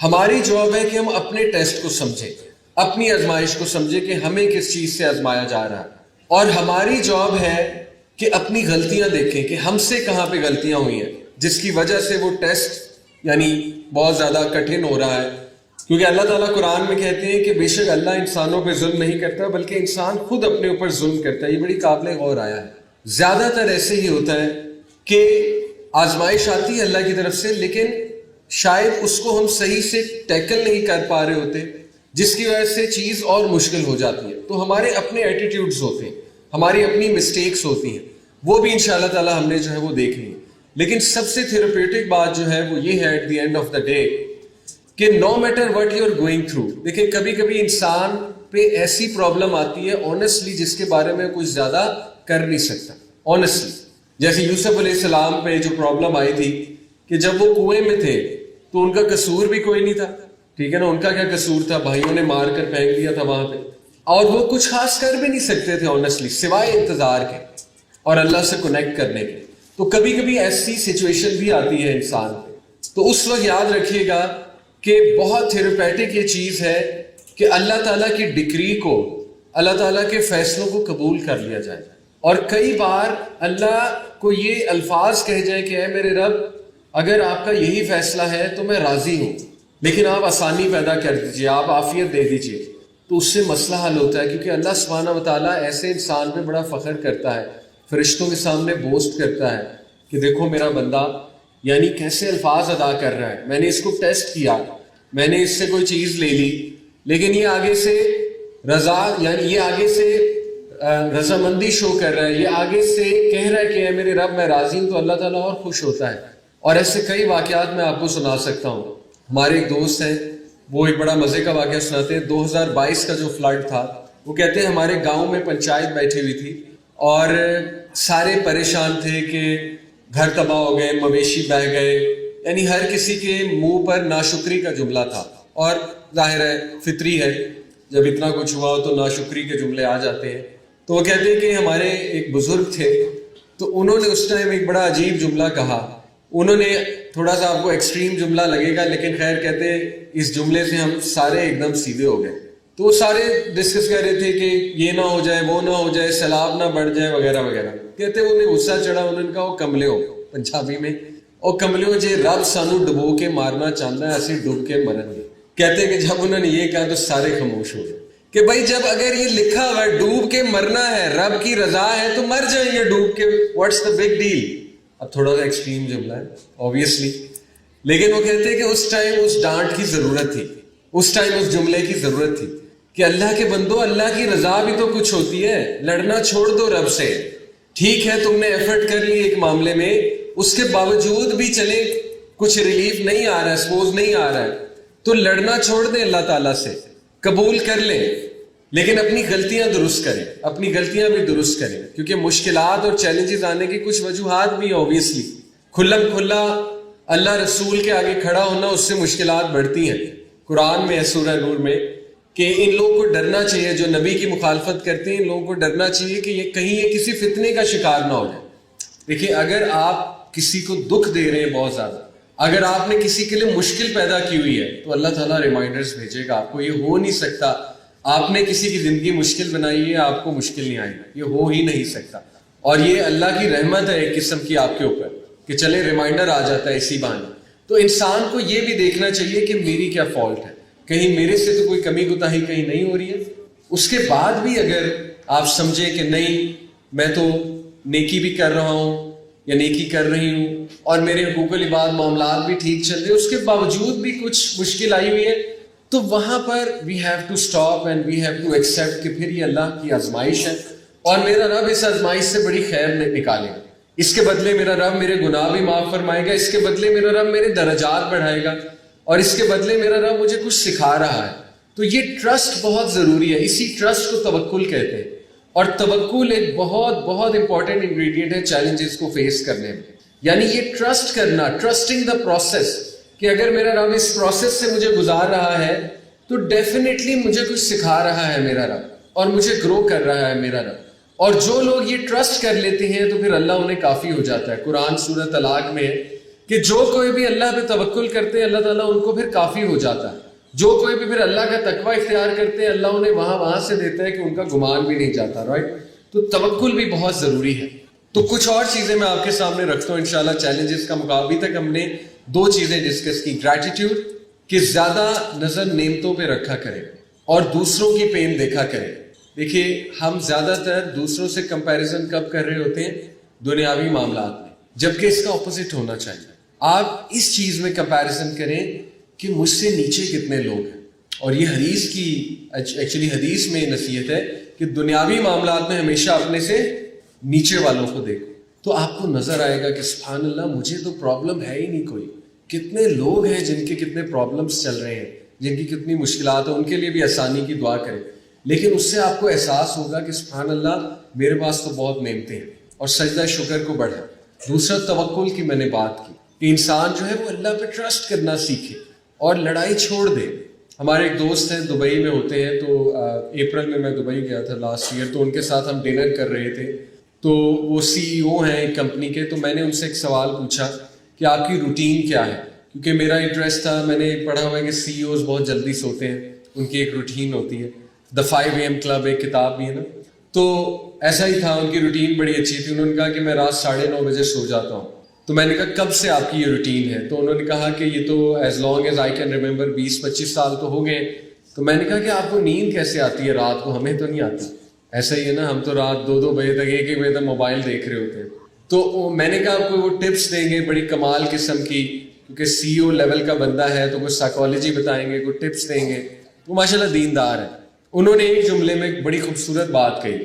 ہماری جاب ہے کہ ہم اپنے ٹیسٹ کو سمجھیں، اپنی آزمائش کو سمجھیں کہ ہمیں کس چیز سے آزمایا جا رہا ہے. اور ہماری جاب ہے کہ اپنی غلطیاں دیکھیں کہ ہم سے کہاں پہ غلطیاں ہوئی ہیں جس کی وجہ سے وہ ٹیسٹ یعنی بہت زیادہ کٹھن ہو رہا ہے. کیونکہ اللہ تعالیٰ قرآن میں کہتے ہیں کہ بے شک اللہ انسانوں پہ ظلم نہیں کرتا بلکہ انسان خود اپنے اوپر ظلم کرتا ہے. یہ بڑی قابل غور آیا ہے. زیادہ تر ایسے ہی ہوتا ہے کہ آزمائش آتی ہے اللہ کی طرف سے، لیکن شاید اس کو ہم صحیح سے ٹیکل نہیں کر پا رہے ہوتے، جس کی وجہ سے چیز اور مشکل ہو جاتی ہے. تو ہمارے اپنے ایٹیٹیوڈز ہوتے ہیں، ہماری اپنی مسٹیکس ہوتی ہیں، وہ بھی انشاءاللہ تعالی ہم نے جو ہے وہ دیکھنی ہے. لیکن سب سے تھیراپیوٹک بات جو ہے وہ یہ ہے at the end of the day کہ no matter what you are going through. دیکھیں کبھی کبھی انسان پہ ایسی پرابلم آتی ہے آنیسٹلی جس کے بارے میں کچھ زیادہ کر نہیں سکتا آنیسٹلی. جیسے یوسف علیہ السلام پہ جو پرابلم آئی تھی کہ جب وہ کنویں میں تھے تو ان کا قصور بھی کوئی نہیں تھا, ٹھیک ہے نا, ان کا کیا قصور تھا, بھائیوں نے مار کر پھینک دیا تھا وہاں پہ, اور وہ کچھ خاص کر بھی نہیں سکتے تھے آنیسٹلی سوائے انتظار کے اور اللہ سے کنیکٹ کرنے کے. تو کبھی کبھی ایسی سچویشن بھی آتی ہے انسان پہ, تو اس وقت یاد رکھیے گا کہ بہت تھیراپیٹک یہ چیز ہے کہ اللہ تعالیٰ کی ڈکری کو, اللہ تعالیٰ کے فیصلوں کو قبول کر لیا جائے. اور کئی بار اللہ کو یہ الفاظ کہہ جائیں کہ اے میرے رب, اگر آپ کا یہی فیصلہ ہے تو میں راضی ہوں, لیکن آپ آسانی پیدا کر دیجیے, آپ عافیت دے دیجیے. تو اس سے مسئلہ حل ہوتا ہے, کیونکہ اللہ سبحانہ و تعالیٰ ایسے انسان پہ بڑا فخر کرتا ہے, فرشتوں کے سامنے بوسٹ کرتا ہے کہ دیکھو میرا بندہ یعنی کیسے الفاظ ادا کر رہا ہے, میں نے اس کو ٹیسٹ کیا, میں نے اس سے کوئی چیز لے لی, لیکن یہ آگے سے رضا یعنی یہ آگے سے رضامندی شو کر رہا ہے, یہ آگے سے کہہ رہا ہے کہ اے میرے رب میں راضی ہوں, تو اللہ تعالیٰ اور خوش ہوتا ہے. اور ایسے کئی واقعات میں آپ کو سنا سکتا ہوں. ہمارے ایک دوست ہیں, وہ ایک بڑا مزے کا واقعہ سناتے ہیں. 2022 کا جو فلڈ تھا, وہ کہتے ہیں ہمارے گاؤں میں پنچایت بیٹھی ہوئی تھی اور سارے پریشان تھے کہ گھر تباہ ہو گئے, مویشی بہہ گئے, یعنی ہر کسی کے منہ پر ناشکری کا جملہ تھا. اور ظاہر ہے فطری ہے, جب اتنا کچھ ہوا ہو تو ناشکری کے جملے آ جاتے ہیں. تو وہ کہتے ہیں کہ ہمارے ایک بزرگ تھے, تو انہوں نے اس ٹائم ایک بڑا عجیب جملہ کہا. انہوں نے تھوڑا سا آپ کو ایکسٹریم جملہ لگے گا, لیکن خیر کہتے ہیں اس جملے سے ہم سارے ایک دم سیدھے ہو گئے. تو وہ سارے ڈسکس کر رہے تھے کہ یہ نہ ہو جائے, وہ نہ ہو جائے, سیلاب نہ بڑھ جائے وغیرہ وغیرہ. کہتے ہیں انہیں غصہ چڑھا, انہوں نے کہا وہ کملے ہو, پنجابی میں, اور کملے ہو جے رب سانو ڈبو کے مارنا چاہتا ہے, ایسے ڈوب کے مرن گے. کہتے ہیں کہ جب انہوں نے یہ کہا تو سارے خاموش ہو گئے کہ بھائی جب اگر یہ لکھا ہوا ہے ڈوب کے مرنا ہے, رب کی رضا ہے, تو مر جائیں گے ڈوب کے, واٹس دا بگ ڈیل. اب تھوڑا سا ایکسٹریم جملہ ہے obviously, لیکن وہ کہتے ہیں کہ اس ٹائم اس ڈانٹ کی ضرورت تھی, اس ٹائم اس جملے کی ضرورت تھی کہ اللہ کے بندو, اللہ کی رضا بھی تو کچھ ہوتی ہے, لڑنا چھوڑ دو رب سے. ٹھیک ہے تم نے ایفرٹ کر لی ایک معاملے میں, اس کے باوجود بھی چلے کچھ ریلیف نہیں آ رہا ہے, سپوز نہیں آ رہا ہے, تو لڑنا چھوڑ دیں اللہ تعالیٰ سے, قبول کر لیں, لیکن اپنی غلطیاں درست کریں, اپنی غلطیاں بھی درست کریں, کیونکہ مشکلات اور چیلنجز آنے کی کچھ وجوہات بھی ہیں obviously. کھلم کھلا اللہ رسول کے آگے کھڑا ہونا, اس سے مشکلات بڑھتی ہیں. قرآن میں ہے سورہ نور میں کہ ان لوگوں کو ڈرنا چاہیے جو نبی کی مخالفت کرتے ہیں, ان لوگوں کو ڈرنا چاہیے کہ یہ کہیں یہ کسی فتنے کا شکار نہ ہو جائے. دیکھیے اگر آپ کسی کو دکھ دے رہے ہیں بہت زیادہ, اگر آپ نے کسی کے لیے مشکل پیدا کی ہوئی ہے, تو اللہ تعالیٰ ریمائنڈرز بھیجے گا آپ کو. یہ ہو نہیں سکتا, آپ نے کسی کی زندگی مشکل بنائی ہے, آپ کو مشکل نہیں آئے گا, یہ ہو ہی نہیں سکتا. اور یہ اللہ کی رحمت ہے ایک قسم کی آپ کے اوپر کہ چلے ریمائنڈر آ جاتا ہے اسی بہانے. تو انسان کو یہ بھی دیکھنا چاہیے کہ میری کیا فالٹ ہے, کہیں میرے سے تو کوئی کمی کوتاہی کہیں نہیں ہو رہی ہے. اس کے بعد بھی اگر آپ سمجھیں کہ نہیں میں تو نیکی بھی کر رہا ہوں یا نیکی کر رہی ہوں اور میرے حقوق العباد معاملات بھی ٹھیک چل رہے, اس کے باوجود بھی کچھ مشکل آئی ہوئی ہے, تو وہاں پر we have to stop and we have to accept کہ پھر یہ اللہ کی آزمائش ہے, اور میرا رب اس آزمائش سے بڑی خیر نکالے گا. اس کے بدلے میرا رب میرے گناہ بھی معاف فرمائے گا, اس کے بدلے میرا رب میرے درجات بڑھائے گا, اور اس کے بدلے میرا رب مجھے کچھ سکھا رہا ہے. تو یہ ٹرسٹ بہت ضروری ہے, اسی ٹرسٹ کو توکل کہتے ہیں. اور توکل ایک بہت بہت امپورٹنٹ انگریڈینٹ ہے چیلنجز کو فیس کرنے میں. یعنی یہ ٹرسٹ کرنا, ٹرسٹنگ دا پروسیس, کہ اگر میرا رب اس پروسیس سے مجھے گزار رہا ہے تو ڈیفینیٹلی مجھے کچھ سکھا رہا ہے میرا رب, اور مجھے گرو کر رہا ہے میرا رب. اور جو لوگ یہ ٹرسٹ کر لیتے ہیں تو پھر اللہ انہیں کافی ہو جاتا ہے. قرآن سورہ طلاق میں ہے کہ جو کوئی بھی اللہ پہ توکل کرتے ہیں اللہ تعالیٰ ان کو پھر کافی ہو جاتا ہے. جو کوئی بھی پھر اللہ کا تقوی اختیار کرتے ہیں اللہ انہیں وہاں سے دیتا ہے کہ ان کا گمان بھی نہیں جاتا. رائٹ, تو توکل بھی بہت ضروری ہے. تو کچھ اور چیزیں میں آپ کے سامنے رکھتا ہوں انشاءاللہ چیلنجز کا مقابلہ. ابھی تک ہم نے 2 چیزیں ڈسکس کی, گریٹیٹیوڈ کہ زیادہ نظر نعمتوں پہ رکھا کریں اور دوسروں کی پین دیکھا کریں. دیکھیے ہم زیادہ تر دوسروں سے کمپیریزن کب کر رہے ہوتے ہیں, دنیاوی معاملات میں, جبکہ اس کا اپوزٹ ہونا چاہیے. آپ اس چیز میں کمپیریزن کریں کہ مجھ سے نیچے کتنے لوگ ہیں. اور یہ حدیث کی ایکچولی حدیث میں نصیحت ہے کہ دنیاوی معاملات میں ہمیشہ اپنے سے نیچے والوں کو دیکھو, تو آپ کو نظر آئے گا کہ سبحان اللہ مجھے تو پرابلم ہے ہی نہیں کوئی. کتنے لوگ ہیں جن کے کتنے پرابلمس چل رہے ہیں, جن کی کتنی مشکلات ہیں, ان کے لیے بھی آسانی کی دعا کریں. لیکن اس سے آپ کو احساس ہوگا کہ سبحان اللہ میرے پاس تو بہت نعمتیں ہیں، اور سجدہ شکر کو بڑھا۔ دوسرا توکل کی میں نے بات کی کہ انسان جو ہے وہ اللہ پہ ٹرسٹ کرنا سیکھے اور لڑائی چھوڑ دے۔ ہمارے ایک دوست ہیں دبئی میں ہوتے ہیں، تو اپریل میں دبئی گیا تھا لاسٹ ایئر، تو ان کے ساتھ ہم ڈنر کر رہے تھے، تو وہ CEO ہیں ایک کمپنی کے، تو میں نے ان سے ایک سوال پوچھا کہ آپ کی روٹین کیا ہے، کیونکہ میرا انٹرسٹ تھا، میں نے پڑھا ہوا ہے کہ CEOs بہت جلدی سوتے ہیں، ان کی ایک روٹین ہوتی ہے، دا 5 AM کلب ایک کتاب بھی ہے نا، تو ایسا ہی تھا، ان کی روٹین بڑی اچھی تھی۔ انہوں نے کہا کہ میں رات 9:30 بجے سو جاتا ہوں۔ تو میں نے کہا کب سے آپ کی یہ روٹین ہے؟ تو انہوں نے کہا کہ یہ تو as long as I can remember, 20-25 سال تو ہو گئے۔ تو میں نے کہا کہ آپ کو نیند کیسے آتی ہے رات کو؟ ہمیں تو نہیں آتی۔ ایسا ہی ہے نا، ہم تو رات 2-2 بجے تک، 1-1 بجے تک موبائل دیکھ رہے ہوتے ہیں۔ تو میں نے کہا آپ کو وہ ٹپس دیں گے بڑی کمال قسم کی، کیونکہ CEO لیول کا بندہ ہے تو کچھ سائیکالوجی بتائیں گے، کوئی ٹپس دیں گے، وہ ماشاءاللہ دیندار ہے۔ انہوں نے ایک جملے میں ایک بڑی خوبصورت بات کہی،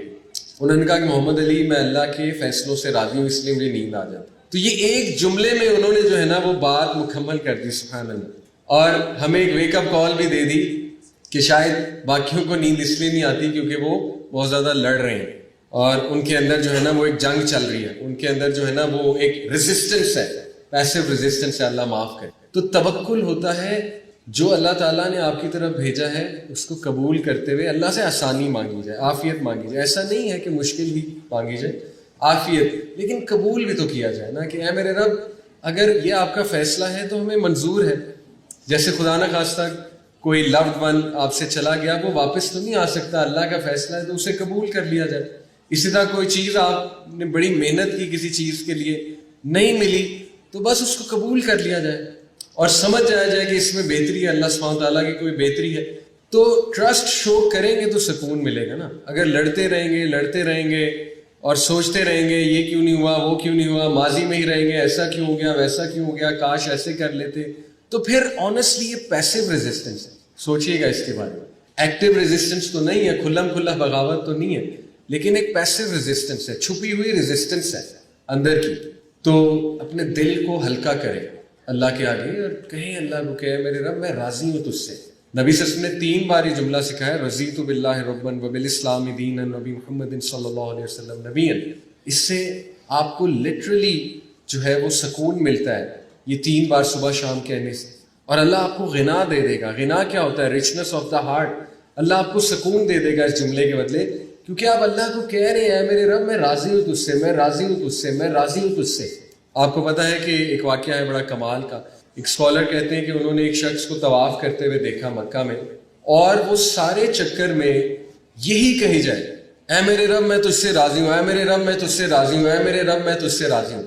انہوں نے کہا کہ محمد علی میں اللہ کے فیصلوں سے راضی ہوں، اس لیے مجھے نیند آ جاتی۔ تو یہ ایک جملے میں انہوں نے جو ہے نا وہ بات مکمل کر دی، سبحان اللہ، اور ہمیں ایک ویک اپ کال بھی دے دی کہ شاید باقیوں کو نیند اس لیے نہیں آتی کیونکہ وہ بہت زیادہ لڑ رہے ہیں، اور ان کے اندر جو ہے نا وہ ایک جنگ چل رہی ہے، ان کے اندر جو ہے نا وہ ایک ریزسٹنس ہے، پیسو ریزسٹنس ہے، اللہ معاف کرے۔ تو توکل ہوتا ہے جو اللہ تعالیٰ نے آپ کی طرف بھیجا ہے اس کو قبول کرتے ہوئے اللہ سے آسانی مانگی جائے، عافیت مانگی جائے۔ ایسا نہیں ہے کہ مشکل ہی مانگی جائے، عافیت، لیکن قبول بھی تو کیا جائے نا کہ اے میرے رب اگر یہ آپ کا فیصلہ ہے تو ہمیں منظور ہے۔ جیسے خدا نہ خواستہ کوئی لوڈ ون آپ سے چلا گیا، وہ واپس تو نہیں آ سکتا، اللہ کا فیصلہ ہے تو اسے قبول کر لیا جائے۔ اسی طرح کوئی چیز آپ نے بڑی محنت کی کسی چیز کے لیے، نہیں ملی تو بس اس کو قبول کر لیا جائے اور سمجھ جایا جائے کہ اس میں بہتری ہے، اللہ سبحانہ تعالیٰ کی کوئی بہتری ہے۔ تو ٹرسٹ شو کریں گے تو سکون ملے گا نا۔ اگر لڑتے رہیں گے اور سوچتے رہیں گے یہ کیوں نہیں ہوا، وہ کیوں نہیں ہوا، ماضی میں ہی رہیں گے، ایسا کیوں ہو گیا، ویسا کیوں ہو گیا، کاش ایسے کر لیتے، تو پھر آنیسٹلی یہ پیسو ریزسٹنس ہے۔ سوچئے گا اس کے بارے میں، ایکٹیو ریزسٹنس تو نہیں ہے، کھلم کھلا بغاوت تو نہیں ہے، لیکن ایک پیسو ریزسٹنس ہے، چھپی ہوئی ریزسٹنس ہے اندر کی۔ تو اپنے دل کو ہلکا کریں اللہ کے آگے اور کہیں اللہ کو کہ میرے رب میں راضی ہوں تجھ سے۔ نبی صلی اللہ علیہ وسلم نے 3 بار یہ جملہ سکھایا، رضیت باللہ ربا وبالاسلام دینا نبی محمد صلی اللہ علیہ وسلم نبیا۔ اس سے آپ کو لٹرلی جو ہے وہ سکون ملتا ہے یہ 3 بار صبح شام کہنے سے، اور اللہ آپ کو غنا دے دے گا۔ غنا کیا ہوتا ہے؟ رچنس آف دا ہارٹ۔ اللہ آپ کو سکون دے دے گا اس جملے کے بدلے، کیونکہ آپ اللہ کو کہہ رہے ہیں میرے رب میں راضی ہوں تجھ سے، میں راضی ہوں تجھ سے، میں راضی ہوں تجھ سے۔ آپ کو پتہ ہے کہ ایک واقعہ ہے بڑا کمال کا، ایک اسکالر کہتے ہیں کہ انہوں نے ایک شخص کو طواف کرتے ہوئے دیکھا مکہ میں، اور وہ سارے چکر میں یہی کہی جائے اے میرے رب میں تجھ سے راضی ہوں، اے میرے رب میں تجھ سے راضی ہوں، اے میرے رب میں تجھ سے راضی ہوں۔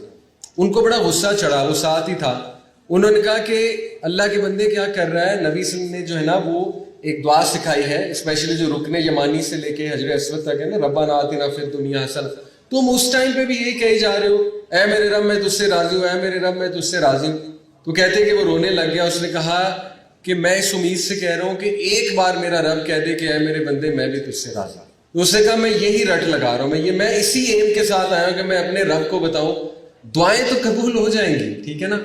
ان کو بڑا غصہ چڑھا، وہ ساتھ ہی تھا، انہوں نے کہا کہ اللہ کے بندے کیا کر رہا ہے؟ نبی صلی اللہ علیہ وسلم نے جو ہے نا وہ ایک دعا سکھائی ہے، اسپیشلی جو رکن یمانی سے لے کے حجر اسود تک ہے نا، ربنا آتنا فی الدنیا حسنہ، تم اس ٹائم پہ بھی یہی کہے جا رہے ہو اے میرے رب میں تجھ سے راضی ہوں، اے میرے رب میں تجھ سے راضی ہوں۔ تو کہتے کہ وہ رونے لگ گیا، اس نے کہا کہ میں اس امید سے کہہ رہا ہوں کہ ایک بار میرا رب کہہ دے کہ اے میرے بندے میں بھی تجھ سے راضی ہوں۔ تو اس نے کہا میں یہی رٹ لگا رہا ہوں، میں اسی ایم کے ساتھ آیا ہوں کہ میں اپنے رب کو بتاؤں دعائیں تو قبول ہو جائیں گی، ٹھیک ہے نا۔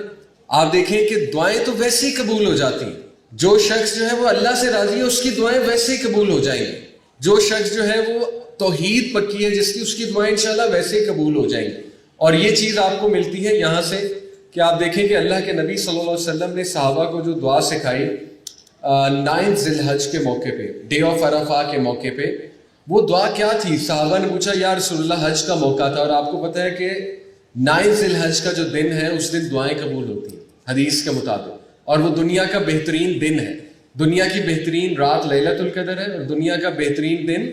آپ دیکھیں کہ دعائیں تو ویسے ہی قبول ہو جاتی ہیں، جو شخص جو ہے وہ اللہ سے راضی ہے اس کی دعائیں ویسے ہی قبول ہو جائیں گی، جو شخص جو ہے وہ توحید پکی ہے جس کی، اس کی دعائیں انشاءاللہ ویسے ہی قبول ہو جائیں گی۔ اور یہ چیز آپ کو ملتی ہے یہاں سے کہ آپ دیکھیں کہ اللہ کے نبی صلی اللہ علیہ وسلم نے صحابہ کو جو دعا سکھائی 9 ذی الحج کے موقع پہ، ڈے آف عرفہ کے موقع پہ، وہ دعا کیا تھی؟ صحابہ نے پوچھا یا رسول اللہ حج کا موقع تھا، اور آپ کو پتہ ہے کہ 9 ذی الحج کا جو دن ہے اس دن دعائیں قبول ہوتی ہیں حدیث کے مطابق، اور وہ دنیا کا بہترین دن ہے، دنیا کی بہترین رات لیلۃ القدر ہے، اور دنیا کا بہترین دن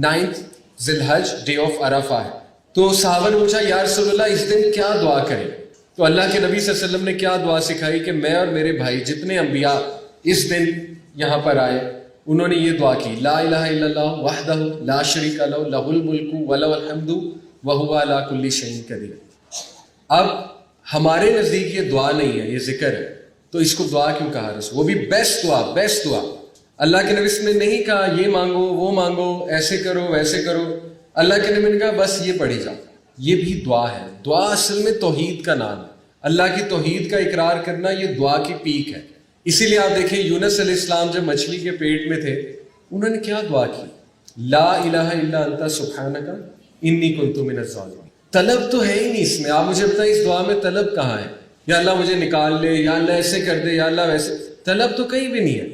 9 ذی الحج ڈے آف عرفہ ہے۔ تو صحابہ نے پوچھا یا رسول اللہ اس دن کیا دعا کریں؟ تو اللہ کے نبی صلی اللہ علیہ وسلم نے کیا دعا سکھائی کہ میں اور میرے بھائی جتنے انبیاء اس دن یہاں پر آئے انہوں نے یہ دعا کی، لا الہ الا اللہ وحدہ لا شریک لہ لہ الملک ولہ الحمد وہو علی کل شیء قدیر۔ اب ہمارے نزدیک یہ دعا نہیں ہے، یہ ذکر ہے، تو اس کو دعا کیوں کہا رسول؟ وہ بھی بیسٹ دعا، بیسٹ دعا۔ اللہ کے نبی صلی اللہ علیہ وسلم نے نہیں کہا یہ مانگو وہ مانگو، ایسے کرو ویسے کرو، اللہ کے نبی نے کہا بس یہ پڑھی جا۔ یہ بھی دعا ہے، دعا اصل میں توحید کا نام ہے، اللہ کی توحید کا اقرار کرنا یہ دعا کی پیک ہے۔ اسی لیے آپ دیکھیں یونس علیہ السلام جب مچھلی کے پیٹ میں تھے انہوں نے کیا دعا کی؟ لا الہ الا انت سبحانک انی کنت من الظالمین. طلب تو ہے ہی نہیں اس میں. آپ مجھے بتائیں اس دعا میں طلب کہاں ہے؟ یا اللہ مجھے نکال لے، یا اللہ ایسے کر دے، یا اللہ ویسے. طلب تو کہیں بھی نہیں ہے.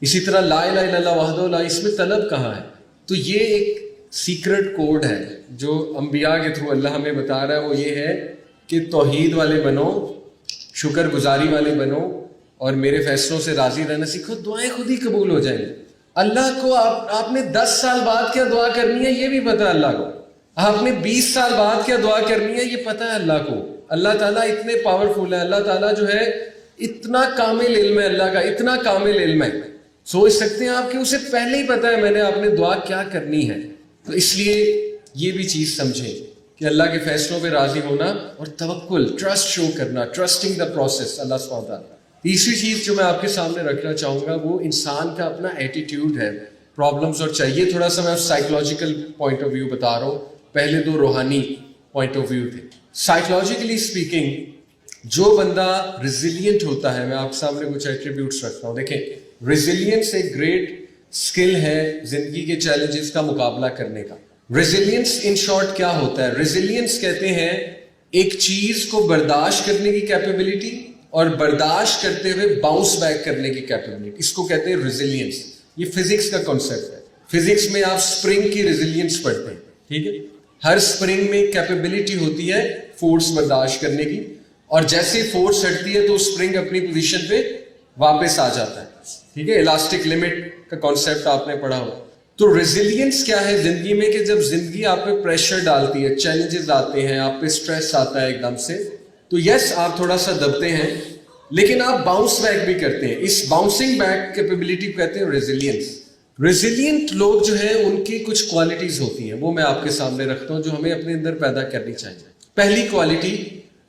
اسی طرح لا الہ الا اللہ وحدہ لا، اس میں طلب کہاں ہے؟ تو یہ ایک سیکرٹ کوڈ ہے جو انبیاء کے تھرو اللہ ہمیں بتا رہا ہے. وہ یہ ہے کہ توحید والے بنو، شکر گزاری والے بنو، اور میرے فیصلوں سے راضی رہنا سیکھو. دعائیں خود ہی قبول ہو جائیں گی. اللہ کو آپ نے 10 سال بعد کیا دعا کرنی ہے یہ بھی پتہ ہے اللہ کو. آپ نے 20 سال بعد کیا دعا کرنی ہے یہ پتہ ہے اللہ کو. اللہ تعالیٰ اتنے پاورفل ہے. اللہ تعالیٰ جو ہے اتنا کامل علم ہے اللہ کا، اتنا کامل علم ہے. سوچ سکتے ہیں آپ کہ اسے پہلے ہی پتہ ہے میں نے آپ نے دعا کیا کرنی ہے. تو اس لیے یہ بھی چیز سمجھیں کہ اللہ کے فیصلوں پہ راضی ہونا اور توکل، ٹرسٹ شو کرنا، ٹرسٹنگ دا پروسیس اللہ سبحانہ وتعالیٰ. تیسری چیز جو میں آپ کے سامنے رکھنا چاہوں گا وہ انسان کا اپنا ایٹیٹیوڈ ہے پرابلمس اور چاہیے. تھوڑا سا میں سائیکولوجیکل پوائنٹ آف ویو بتا رہا ہوں، پہلے دو روحانی پوائنٹ آف ویو تھے. سائیکولوجیکلی اسپیکنگ جو بندہ ریزیلینٹ ہوتا ہے، میں آپ کے سامنے کچھ ایٹریبیوٹس رکھتا ہوں. دیکھیں، ریزیلینس ایک گریٹ اسکل ہے زندگی کے چیلنجز کا مقابلہ کرنے کا. ریزیلینس ان شارٹ کیا ہوتا ہے؟ ریزیلینس کہتے ہیں ایک چیز کو برداشت کرنے کی کیپیبلٹی اور برداشت کرتے ہوئے باؤنس بیک کرنے کی کیپیبلٹی. اس کو کہتے ہیں ریزیلینس. یہ فزکس کا کانسیپٹ ہے. فزکس میں آپ اسپرنگ کی ریزیلینس پڑھتے ہیں، ٹھیک ہے؟ ہر اسپرنگ میں کیپیبلٹی ہوتی ہے فورس برداشت کرنے کی، اور جیسے فورس ہٹتی ہے تو اسپرنگ اپنی پوزیشن پہ واپس آ جاتا ہے، ٹھیک ہے؟ الاسٹک لمٹ کا کانسیپٹ آپ نے پڑھا ہو. تو ریزیلینس کیا ہے زندگی میں؟ کہ جب زندگی آپ پہ پریشر ڈالتی ہے، چیلنجز آتے ہیں، آپ پہ اسٹریس آتا ہے ایک دم سے، تو یس آپ تھوڑا سا دبتے ہیں لیکن آپ باؤنس بیک بھی کرتے ہیں. اس باؤنسنگ بیک کیپیبلٹی کو کہتے ہیں ریزیلینس. ریزیلینٹ لوگ جو ہیں ان کی کچھ کوالٹیز ہوتی ہیں، وہ میں آپ کے سامنے رکھتا ہوں جو ہمیں اپنے اندر پیدا کرنی چاہیے. پہلی کوالٹی،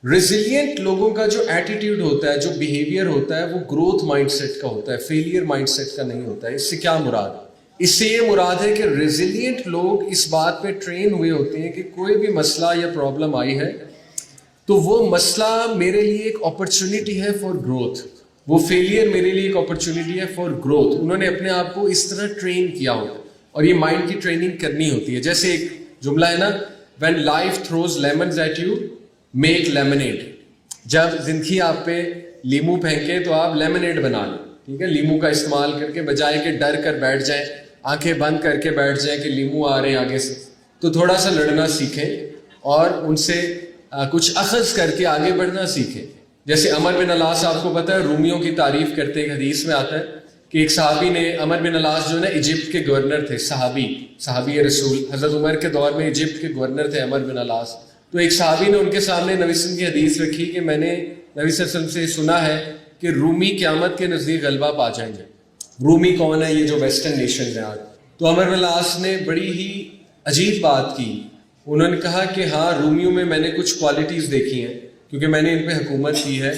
ریزیلینٹ لوگوں کا جو ایٹیٹیوڈ ہوتا ہے، جو بیہیویئر ہوتا ہے، وہ گروتھ مائنڈ سیٹ کا ہوتا ہے، فیلئر مائنڈ سیٹ کا نہیں ہوتا ہے. اس سے کیا مراد ہے؟ اس سے یہ مراد ہے کہ ریزیلینٹ لوگ اس بات پہ ٹرین ہوئے ہوتے ہیں کہ کوئی بھی مسئلہ یا پرابلم آئی ہے تو وہ مسئلہ میرے لیے ایک اپرچونٹی ہے فار گروتھ، وہ فیلئر میرے لیے ایک اپرچونٹی ہے فار گروتھ. انہوں نے اپنے آپ کو اس طرح ٹرین کیا ہوتا ہے، اور یہ مائنڈ کی ٹریننگ کرنی ہوتی ہے. جیسے ایک جملہ ہے نا، when life throws lemons at you make lemonade. جب زندگی آپ پہ لیمو پھینکے تو آپ لیمنیڈ بنا لیں، ٹھیک ہے؟ لیمو کا استعمال کر کے، بجائے کہ ڈر کر بیٹھ جائیں، آنکھیں بند کر کے بیٹھ جائیں کہ لیمو آ رہے ہیں آگے سے، تو تھوڑا سا لڑنا سیکھیں اور ان سے کچھ اخذ کر کے آگے بڑھنا سیکھیں. جیسے عمر بن العاص، آپ کو پتہ ہے رومیوں کی تعریف کرتے ایک حدیث میں آتا ہے کہ ایک صحابی نے، عمر بن العاص جو ہے نا ایجپٹ کے گورنر تھے، صحابی رسول، حضرت عمر کے دور میں ایجپٹ کے گورنر تھے عمر بن العاص. تو ایک صحابی نے ان کے سامنے نبی صلی اللہ علیہ وسلم کی حدیث رکھی کہ میں نے نبی صلی اللہ علیہ وسلم سے سنا ہے کہ رومی قیامت کے نزدیک غلبہ پا جائیں گے. رومی کون ہے؟ یہ جو ویسٹرن نیشنز ہیں آج. تو عمر بن العاص نے بڑی ہی عجیب بات کی. انہوں نے کہا کہ ہاں، رومیوں میں نے کچھ کوالٹیز دیکھی ہیں کیونکہ میں نے ان پہ حکومت کی ہے،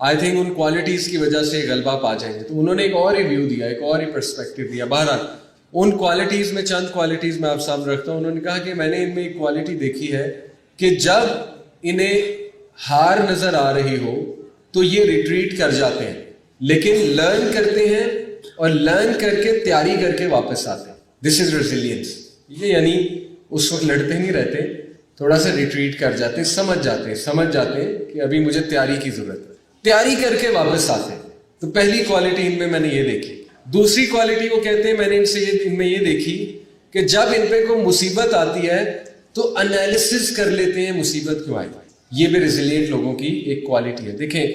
آئی تھنک ان کوالٹیز کی وجہ سے غلبہ پا جائیں گے. تو انہوں نے ایک اور ہی ویو دیا، ایک اور ہی پرسپیکٹو دیا. بہرحال ان کوالٹیز میں چند کوالٹیز میں آپ سامنے رکھتا ہوں. انہوں نے کہا کہ میں نے ان میں ایک کوالٹی دیکھی ہے کہ جب انہیں ہار نظر آ رہی ہو تو یہ ریٹریٹ کر جاتے ہیں، لیکن لرن کرتے ہیں اور لرن کر کے تیاری کر کے واپس آتے ہیں. دس از ریزیلینس. یہ یعنی اس وقت لڑتے نہیں رہتے، تھوڑا سا ریٹریٹ کر جاتے ہیں، سمجھ جاتے ہیں کہ ابھی مجھے تیاری کی ضرورت ہے، تیاری کر کے واپس آتے ہیں. تو پہلی کوالٹی ان میں نے یہ دیکھی. دوسری کوالٹی وہ کہتے ہیں میں نے ان میں یہ دیکھی کہ جب ان پہ کوئی مصیبت آتی ہے تو انالیسس کر لیتے ہیں مصیبت کیوں آئی. یہ بھی ریزیلینٹ لوگوں کی ایک کوالٹی ہے. دیکھیں،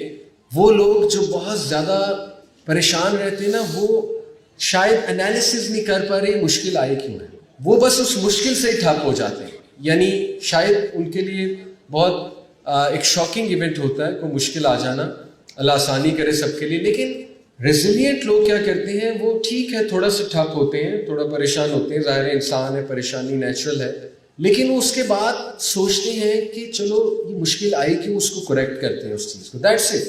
وہ لوگ جو بہت زیادہ پریشان رہتے ہیں نا، وہ شاید انالیسس نہیں کر پا رہے مشکل آئے کیوں ہے، وہ بس اس مشکل سے ہی ٹھپ ہو جاتے ہیں. یعنی شاید ان کے لیے بہت ایک شاکنگ ایونٹ ہوتا ہے کوئی مشکل آ جانا، اللہ آسانی کرے سب کے لیے. لیکن ریزیلینٹ لوگ کیا کرتے ہیں، وہ ٹھیک ہے تھوڑا سا ٹھپ ہوتے ہیں، تھوڑا پریشان ہوتے ہیں، ظاہر انسان ہے، پریشانی نیچرل ہے، لیکن وہ اس کے بعد سوچتے ہیں کہ چلو یہ مشکل آئی کہ اس کو کریکٹ کرتے ہیں اس چیز کو. That's it.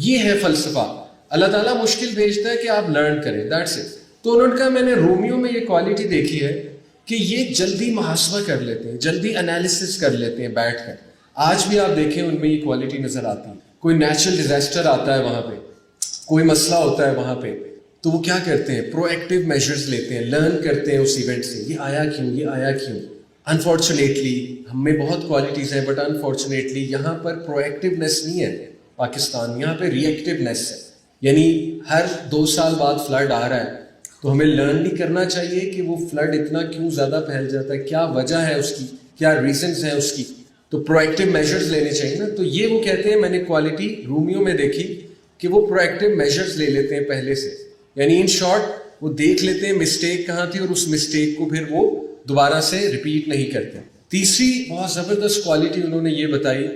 یہ ہے فلسفہ. اللہ تعالیٰ مشکل بھیجتا ہے کہ آپ لرن کریں. That's it. تو انہوں نے کہا میں نے رومیوں میں یہ کوالٹی دیکھی ہے کہ یہ جلدی محاسبہ کر لیتے ہیں، جلدی انالیسس کر لیتے ہیں بیٹھ کر. آج بھی آپ دیکھیں ان میں یہ کوالٹی نظر آتی ہے. کوئی نیچرل ڈیزاسٹر آتا ہے وہاں پہ، کوئی مسئلہ ہوتا ہے وہاں پہ، تو وہ کیا کرتے ہیں؟ پرو ایکٹیو میجرز لیتے ہیں، لرن کرتے ہیں اس ایونٹ سے، یہ آیا کیوں، یہ آیا کیوں. انفارچونیٹلی ہم میں بہت کوالٹیز ہیں، بٹ انفارچونیٹلی یہاں پر پرو ایکٹیونیس نہیں ہے پاکستان، یہاں پہ ری ایکٹیونیس ہے. یعنی ہر 2 سال بعد فلڈ آ رہا ہے تو ہمیں لرن نہیں کرنا چاہیے کہ وہ فلڈ اتنا کیوں زیادہ پھیل جاتا ہے، کیا وجہ ہے اس کی، کیا ریزنز ہیں اس کی. تو پرو ایکٹیو میجرز لینے چاہیے نا. تو یہ وہ کہتے ہیں، میں نے کوالٹی رومیو میں دیکھی کہ وہ پرو ایکٹیو میجرز لے لیتے ہیں پہلے سے. یعنی ان شارٹ وہ دیکھ لیتے ہیں مسٹیک کہاں تھی اور اس مسٹیک کو پھر وہ دوبارہ سے ریپیٹ نہیں کرتے. تیسری بہت زبردست کوالٹی انہوں نے یہ بتائی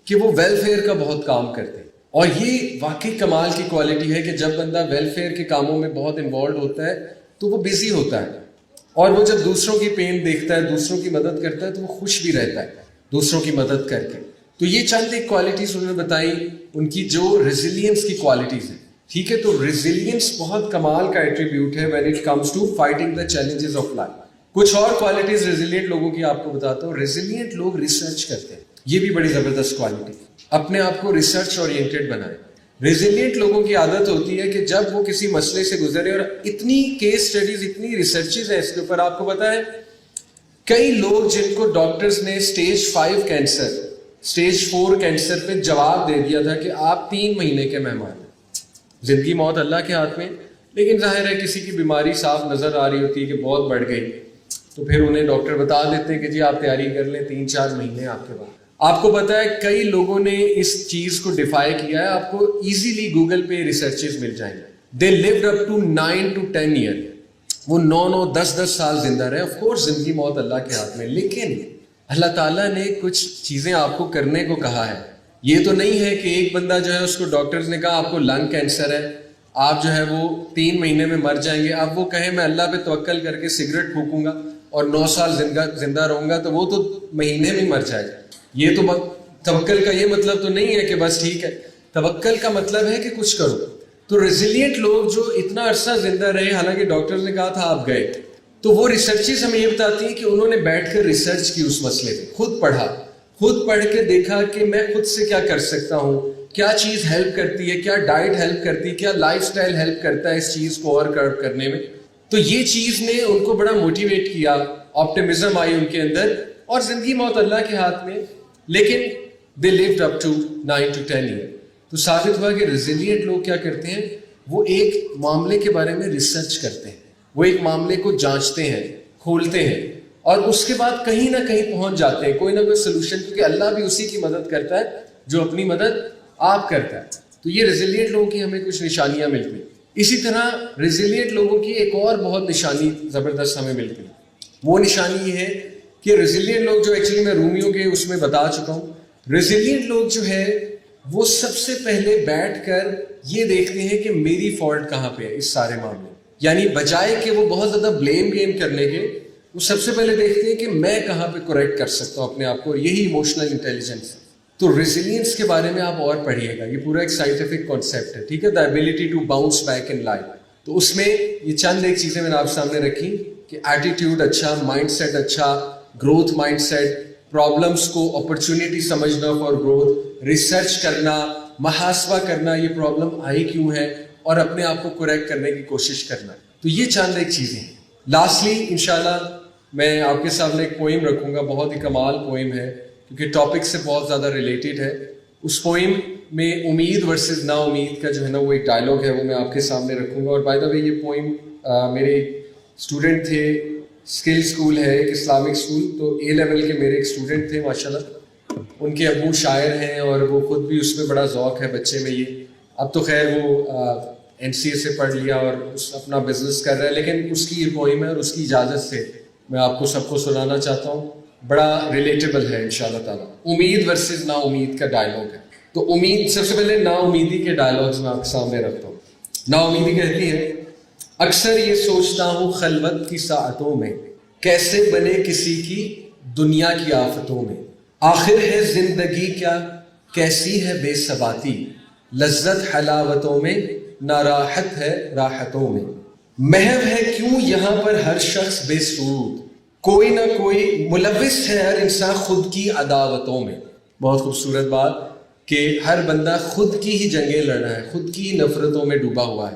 کہ وہ ویلفیئر کا بہت کام کرتے ہیں. اور یہ واقعی کمال کی کوالٹی ہے کہ جب بندہ ویلفیئر کے کاموں میں بہت انوالوڈ ہوتا ہے تو وہ بزی ہوتا ہے، اور وہ جب دوسروں کی پین دیکھتا ہے، دوسروں کی مدد کرتا ہے تو وہ خوش بھی رہتا ہے دوسروں کی مدد کر کے. تو یہ چند ایک کوالٹیز انہوں نے بتائی ان کی جو ریزیلینس کی کوالٹیز ہیں. ٹھیک ہے، تو ریزیلینس بہت کمال کا ایٹریبیوٹ ہے when it comes to fighting the challenges of life. کچھ اور کوالٹیز ریزیلینٹ لوگوں کی آپ کو بتاتا ہوں. ریزیلینٹ لوگ ریسرچ کرتے ہیں، یہ بھی بڑی زبردست کوالٹی. اپنے آپ کو ریسرچ اورینٹیڈ بنائیں. ریزیلینٹ لوگوں کی عادت ہوتی ہے کہ جب وہ کسی مسئلے سے گزرے، اور اتنی کیس اسٹڈیز، اتنی ریسرچز ہیں اس کے اوپر، آپ کو پتا ہے کئی لوگ جن کو ڈاکٹرز نے اسٹیج 5 کینسر، اسٹیج 4 کینسر پہ جواب دے دیا تھا کہ آپ 3 مہینے کے مہمان ہیں. زندگی موت اللہ کے ہاتھ میں، لیکن ظاہر ہے کسی کی بیماری صاف نظر آ رہی ہوتی ہے کہ بہت بڑھ گئی، تو پھر انہیں ڈاکٹر بتا دیتے ہیں کہ جی آپ تیاری کر لیں 3-4 مہینے آپ کے بعد. آپ کو پتا ہے کئی لوگوں نے اس چیز کو ڈیفائی کیا ہے. آپ کو ایزیلی گوگل پہ ریسرچز مل جائیں گے. They lived up to 9 to 10 year. وہ 9 10 سال زندہ رہے. آف کورس زندگی موت اللہ کے ہاتھ میں، لیکن اللہ تعالیٰ نے کچھ چیزیں آپ کو کرنے کو کہا ہے. یہ تو نہیں ہے کہ ایک بندہ جو ہے اس کو ڈاکٹرز نے کہا آپ کو لنگ کینسر ہے، آپ جو ہے وہ 3 مہینے میں مر جائیں گے. اب وہ کہے میں اللہ پہ توکل کر کے سگریٹ پھونکوں گا اور 9 سال زندہ رہوں گا، تو وہ تو مہینے میں مر جائے گا. یہ تو توکل کا یہ مطلب تو نہیں ہے کہ بس ٹھیک ہے. توکل کا مطلب ہے کہ کچھ کرو. تو ریزیلینٹ لوگ جو اتنا عرصہ زندہ رہے، حالانکہ ڈاکٹرز نے کہا تھا آپ گئے، تو وہ ریسرچز ہمیں یہ بتاتی ہیں کہ انہوں نے بیٹھ کر ریسرچ کی اس مسئلے پہ، خود پڑھا، خود پڑھ کے دیکھا کہ میں خود سے کیا کر سکتا ہوں، کیا چیز ہیلپ کرتی ہے، کیا ڈائٹ ہیلپ کرتی ہے، کیا لائف سٹائل ہیلپ کرتا ہے اس چیز کو اور کرب کرنے میں. تو یہ چیز نے ان کو بڑا موٹیویٹ کیا، آپٹیمزم آئی ان کے اندر. اور زندگی موت اللہ کے ہاتھ میں، لیکن they lived up to 9 to 10 year. تو ثابت ہوا کہ ریزیلینٹ لوگ کیا کرتے ہیں، وہ ایک معاملے کے بارے میں ریسرچ کرتے ہیں، وہ ایک معاملے کو جانچتے ہیں، کھولتے ہیں، اور اس کے بعد کہیں نہ کہیں پہنچ جاتے ہیں کوئی نہ کوئی سلوشن، کیونکہ اللہ بھی اسی کی مدد کرتا ہے جو اپنی مدد آپ کرتا ہے. تو یہ ریزیلینٹ لوگوں کی ہمیں کچھ نشانیاں ملتی ہیں. اسی طرح ریزیلینٹ لوگوں کی ایک اور بہت نشانی زبردست ہمیں ملتی ہے. وہ نشانی یہ ہے کہ ریزیلینٹ لوگ جو ایکچولی میں رومیو کے اس میں بتا چکا ہوں، ریزیلینٹ لوگ جو ہے وہ سب سے پہلے بیٹھ کر یہ دیکھتے ہیں کہ میری فالٹ کہاں پہ ہے اس سارے معاملے. یعنی بجائے کہ وہ بہت زیادہ بلیم گیم کرنے کے، وہ سب سے پہلے دیکھتے ہیں کہ میں کہاں پہ کریکٹ کر سکتا ہوں اپنے آپ کو. یہی ایموشنل انٹیلیجنس ہے. تو ریزیلینس کے بارے میں آپ اور پڑھیے گا، یہ پورا ایک سائنٹیفک کانسیپٹ ہے. ٹھیک ہے، the ability to bounce back in life. تو اس میں یہ چند ایک چیزیں میں نے آپ سامنے رکھی کہ ایٹیٹیوڈ اچھا، مائنڈ سیٹ اچھا، گروتھ مائنڈ سیٹ، پرابلمس کو اپرچونیٹی سمجھنا فار گروتھ، ریسرچ کرنا، محاسبہ کرنا یہ پرابلم آئی کیوں ہے، اور اپنے آپ کو کریکٹ کرنے کی کوشش کرنا. تو یہ چند ایک چیزیں ہیں. لاسٹلی انشاءاللہ میں آپ کے سامنے ایک پوئم رکھوں گا، بہت ہی کمال پوئم ہے کیونکہ ٹاپک سے بہت زیادہ ریلیٹڈ ہے. اس پوئم میں امید ورسز نا امید کا جو ہے نا وہ ایک ڈائلاگ ہے، وہ میں آپ کے سامنے رکھوں گا. اور بائی دا وے یہ پوئم میرے اسٹوڈنٹ تھے، اسکل اسکول ہے ایک اسلامک اسکول، تو اے لیول کے میرے ایک اسٹوڈنٹ تھے ماشاءاللہ. ان کے ابو شاعر ہیں اور وہ خود بھی اس میں بڑا ذوق ہے بچے میں. یہ اب تو خیر وہ NCA سے پڑھ لیا اور اپنا بزنس کر رہا ہے، لیکن اس کی یہ پوئم ہے اور اس کی اجازت سے میں آپ کو سب کو سنانا چاہتا ہوں. بڑا ریلیٹیبل ہے انشاءاللہ تعالیٰ. امید ورسز نا امید کا ڈائلاگ ہے. تو امید، سب سے پہلے نا امیدی کے ڈائلاگز میں آپ کے سامنے رکھتا ہوں. نا امیدی کہتی ہے، اکثر یہ سوچتا ہوں خلوت کی ساعتوں میں، کیسے بنے کسی کی دنیا کی آفتوں میں. آخر ہے زندگی کیا، کیسی ہے بے ثباتی، لذت حلاوتوں میں، ناراحت ہے راحتوں میں. محو ہے کیوں یہاں پر ہر شخص بے سود، کوئی نہ کوئی ملوث ہے ہر انسان خود کی عداوتوں میں. بہت خوبصورت بات کہ ہر بندہ خود کی ہی جنگیں لڑ رہا ہے، خود کی ہی نفرتوں میں ڈوبا ہوا ہے.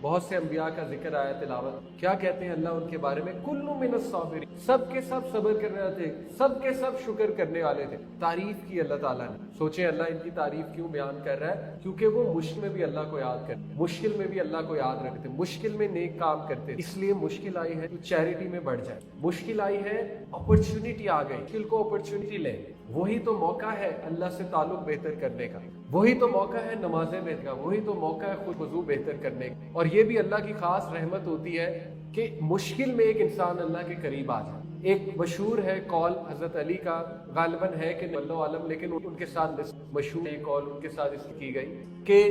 بہت سے انبیاء کا ذکر آیا تلاوت، کیا کہتے ہیں اللہ ان کے بارے میں؟ کل من الصابرین، سب کے سب صبر کرنے والے تھے، سب کے سب شکر کرنے والے تھے، تعریف کی اللہ تعالیٰ نے۔ سوچیں اللہ ان کی تعریف کیوں بیان کر رہا ہے؟ کیونکہ وہ مشکل میں بھی اللہ کو یاد کرتے، مشکل میں بھی اللہ کو یاد رکھتے، مشکل میں نیک کام کرتے، اس لیے مشکل آئی ہے تو چیریٹی میں بڑھ جائے، مشکل آئی ہے اپرچونٹی آ گئی، مشکل کو اپرچونٹی لیں، وہی تو موقع ہے اللہ سے تعلق بہتر کرنے کا، وہی تو موقع ہے نمازیں بہتر کا، وہی تو موقع ہے خود وضو بہتر کرنے کا۔ اور یہ بھی اللہ کی خاص رحمت ہوتی ہے کہ مشکل میں ایک انسان اللہ کے قریب آ جائے۔ ایک مشہور ہے قول حضرت علی کا، غالباً ہے کہ اللہ عالم، لیکن ان کے ساتھ مشہور یہ قول ان کے ساتھ اس کی گئی کہ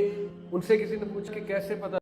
ان سے کسی نے پوچھا کہ کیسے پتہ